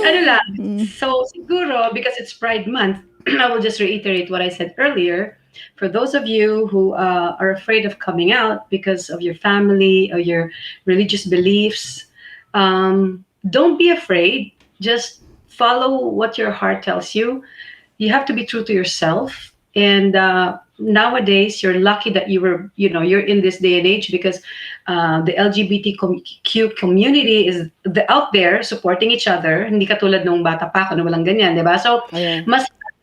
[SPEAKER 4] ano lang, so siguro, because it's Pride Month, I will just reiterate what I said earlier. For those of you who are afraid of coming out because of your family or your religious beliefs, don't be afraid. Just follow what your heart tells you. You have to be true to yourself. And nowadays, you're lucky that you're in this day and age because the LGBTQ community is out there supporting each other. Hindi katulad nung bata pa ako na walang ganyan, di ba? So,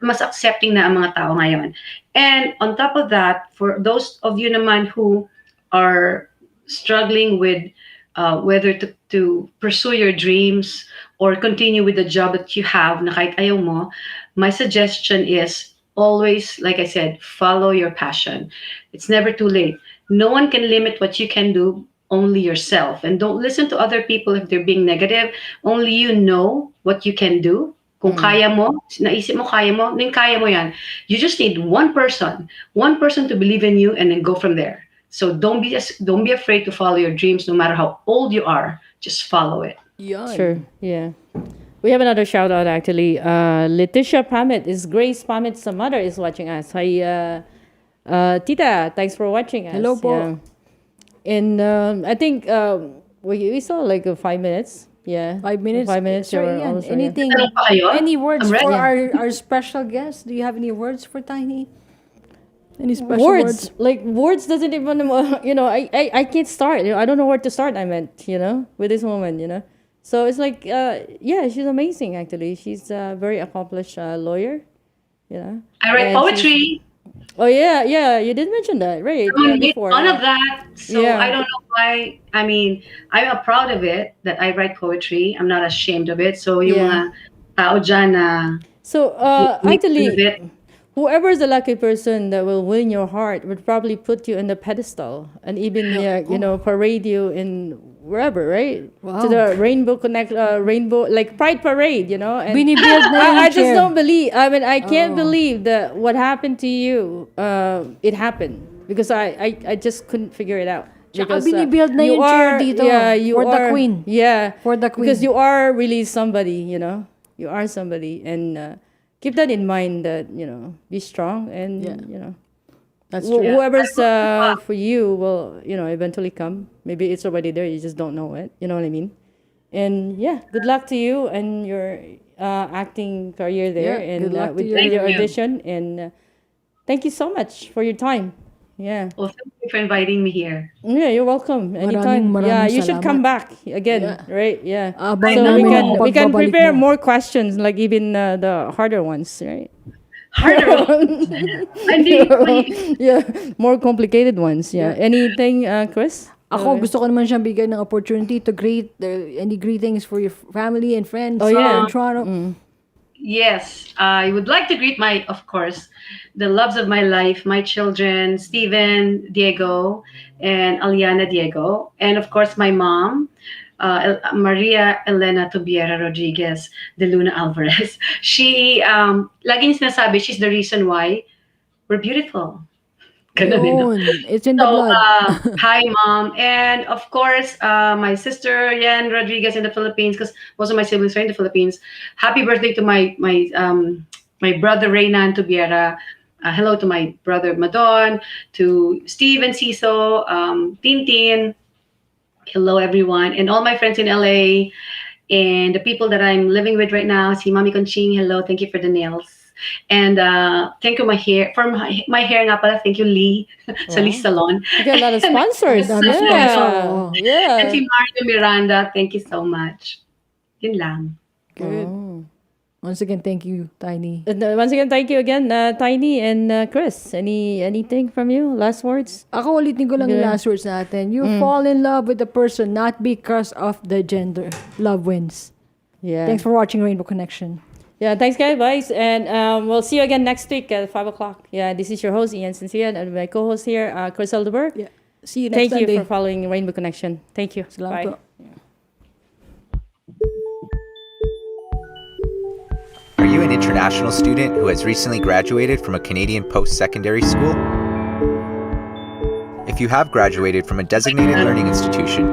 [SPEAKER 4] mas accepting na ang mga tao ngayon. And on top of that, for those of you naman who are struggling with whether to pursue your dreams or continue with the job that you have na kahit ayaw mo, my suggestion is always, like I said, follow your passion. It's never too late. No one can limit what you can do, only yourself. And don't listen to other people if they're being negative. Only you know what you can do. Kung kaya mo, naisip mo kaya mo, then kaya mo yan. You just need one person to believe in you and then go from there. So don't be afraid to follow your dreams no matter how old you are. Just follow it.
[SPEAKER 3] Yan.
[SPEAKER 2] Sure, yeah. We have another shout out actually. Letitia Pamit is Grace Pamit's mother is watching us. Hi, Tita. Thanks for watching us.
[SPEAKER 3] Hello po.
[SPEAKER 2] Yeah. And I think we saw like 5 minutes. Yeah,
[SPEAKER 3] 5 minutes.
[SPEAKER 2] 5 minutes.
[SPEAKER 3] Sorry,
[SPEAKER 2] you're
[SPEAKER 3] yan.
[SPEAKER 2] almost right.
[SPEAKER 3] Anything?
[SPEAKER 4] Tanong pa kayo?
[SPEAKER 3] Any words
[SPEAKER 4] I'm ready.
[SPEAKER 3] for our special guest? Do you have any words for Tiny? Any special
[SPEAKER 2] Words like words doesn't even I can't start. I don't know where to start. I meant with this woman. So it's like she's amazing actually. She's a very accomplished lawyer.
[SPEAKER 4] I write
[SPEAKER 2] And
[SPEAKER 4] poetry.
[SPEAKER 2] Oh yeah, you did mention that, right?
[SPEAKER 4] Someone made
[SPEAKER 2] Before.
[SPEAKER 4] fun of that. So
[SPEAKER 2] Yeah.
[SPEAKER 4] I don't know why. I mean, I'm proud of it that I write poetry. I'm not ashamed of it. So yung mga tao dyan na
[SPEAKER 2] So
[SPEAKER 4] make fun of
[SPEAKER 2] actually,
[SPEAKER 4] it.
[SPEAKER 2] whoever is the lucky person that will win your heart would probably put you in the pedestal and even parade you in wherever, right?
[SPEAKER 3] Wow.
[SPEAKER 2] To the rainbow like Pride Parade, and
[SPEAKER 3] Binibuild na yung
[SPEAKER 2] I just
[SPEAKER 3] chair.
[SPEAKER 2] don't believe. I mean, I can't believe that what happened to you. It happened because I just couldn't figure it out.
[SPEAKER 3] Tsaka
[SPEAKER 2] Because
[SPEAKER 3] binibuild na
[SPEAKER 2] you
[SPEAKER 3] yung chair
[SPEAKER 2] are-
[SPEAKER 3] dito
[SPEAKER 2] Yeah, you
[SPEAKER 3] for the
[SPEAKER 2] are,
[SPEAKER 3] queen.
[SPEAKER 2] Yeah,
[SPEAKER 3] For the queen.
[SPEAKER 2] because you are really somebody. You are somebody, and keep that in mind. That be strong, and
[SPEAKER 3] That's true.
[SPEAKER 2] whoever's for you will eventually come. Maybe it's already there. You just don't know it. You know what I mean? And good luck to you and your acting career there,
[SPEAKER 3] Yeah,
[SPEAKER 2] and
[SPEAKER 3] good luck to
[SPEAKER 2] with
[SPEAKER 3] you.
[SPEAKER 4] Thank
[SPEAKER 2] your
[SPEAKER 4] you.
[SPEAKER 2] audition. And thank you so much for your time. Yeah.
[SPEAKER 4] Well, thank you for inviting me here.
[SPEAKER 2] Yeah, you're welcome. Anytime. Yeah,
[SPEAKER 3] maraming
[SPEAKER 2] you should
[SPEAKER 3] salamat.
[SPEAKER 2] come back again,
[SPEAKER 3] Yeah.
[SPEAKER 2] right? Yeah.
[SPEAKER 3] Abang
[SPEAKER 2] So
[SPEAKER 3] namin ang
[SPEAKER 2] we can
[SPEAKER 3] pagbabalik
[SPEAKER 2] prepare
[SPEAKER 3] mo.
[SPEAKER 2] more questions, like even the harder ones, right?
[SPEAKER 4] Harder. Hindi.
[SPEAKER 2] Yeah, more complicated ones. Yeah. Anything, Chris?
[SPEAKER 3] Ako, gusto ko naman siyang bigyan ng opportunity to greet any greetings for your family and friends
[SPEAKER 2] yeah.
[SPEAKER 3] in Toronto.
[SPEAKER 4] Yes, I would like to greet of course, the loves of my life, my children, Steven, Diego, and Aliana Diego, and of course my mom, Maria Elena Tobiera Rodriguez de Luna Alvarez. She, laging sinasabi, she's the reason why we're beautiful. Ganun din, no?
[SPEAKER 3] Yun. It's in the
[SPEAKER 4] So,
[SPEAKER 3] blood.
[SPEAKER 4] hi, Mom. And of course, my sister, Yan Rodriguez in the Philippines, because most of my siblings are in the Philippines. Happy birthday to my brother, Reynan Tubiera. Hello to my brother, Madon, to Steve and Ciso, Tintin. Hello, everyone. And all my friends in LA. And the people that I'm living with right now. Si Mami Conching, hello. Thank you for the nails. And thank you my hair nga pala, thank you Lee sa Lee Salon.
[SPEAKER 2] You got a lot of sponsors.
[SPEAKER 3] Dami
[SPEAKER 2] yeah.
[SPEAKER 3] sponsor.
[SPEAKER 2] Yeah.
[SPEAKER 4] And si Mario Miranda, thank you so much. Yun lang.
[SPEAKER 3] Good. Once again, thank you, Tiny.
[SPEAKER 2] And, once again, thank you again, Tiny and Chris. Anything from you? Last words?
[SPEAKER 3] Ako ulitin ko lang yung
[SPEAKER 2] Yeah.
[SPEAKER 3] last words natin. You fall in love with the person not because of the gender. Love wins.
[SPEAKER 2] Yeah.
[SPEAKER 3] Thanks for watching Rainbow Connection.
[SPEAKER 2] Yeah, thanks, guys. And we'll see you again next week at 5 o'clock. Yeah, this is your host, Ian Sincian, and my co-host here, Chris Aldeber.
[SPEAKER 3] Yeah. See you next
[SPEAKER 2] Thank
[SPEAKER 3] Sunday.
[SPEAKER 2] you for following Rainbow Connection. Thank you.
[SPEAKER 3] Salamat
[SPEAKER 2] Bye.
[SPEAKER 3] po.
[SPEAKER 5] Are you an international student who has recently graduated from a Canadian post-secondary school? If you have graduated from a designated learning institution,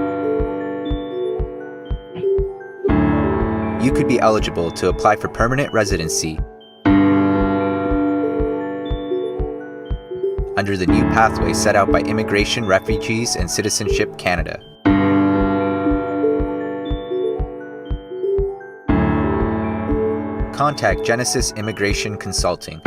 [SPEAKER 5] you could be eligible to apply for permanent residency under the new pathway set out by Immigration, Refugees, and Citizenship Canada. Contact Genesis Immigration Consulting.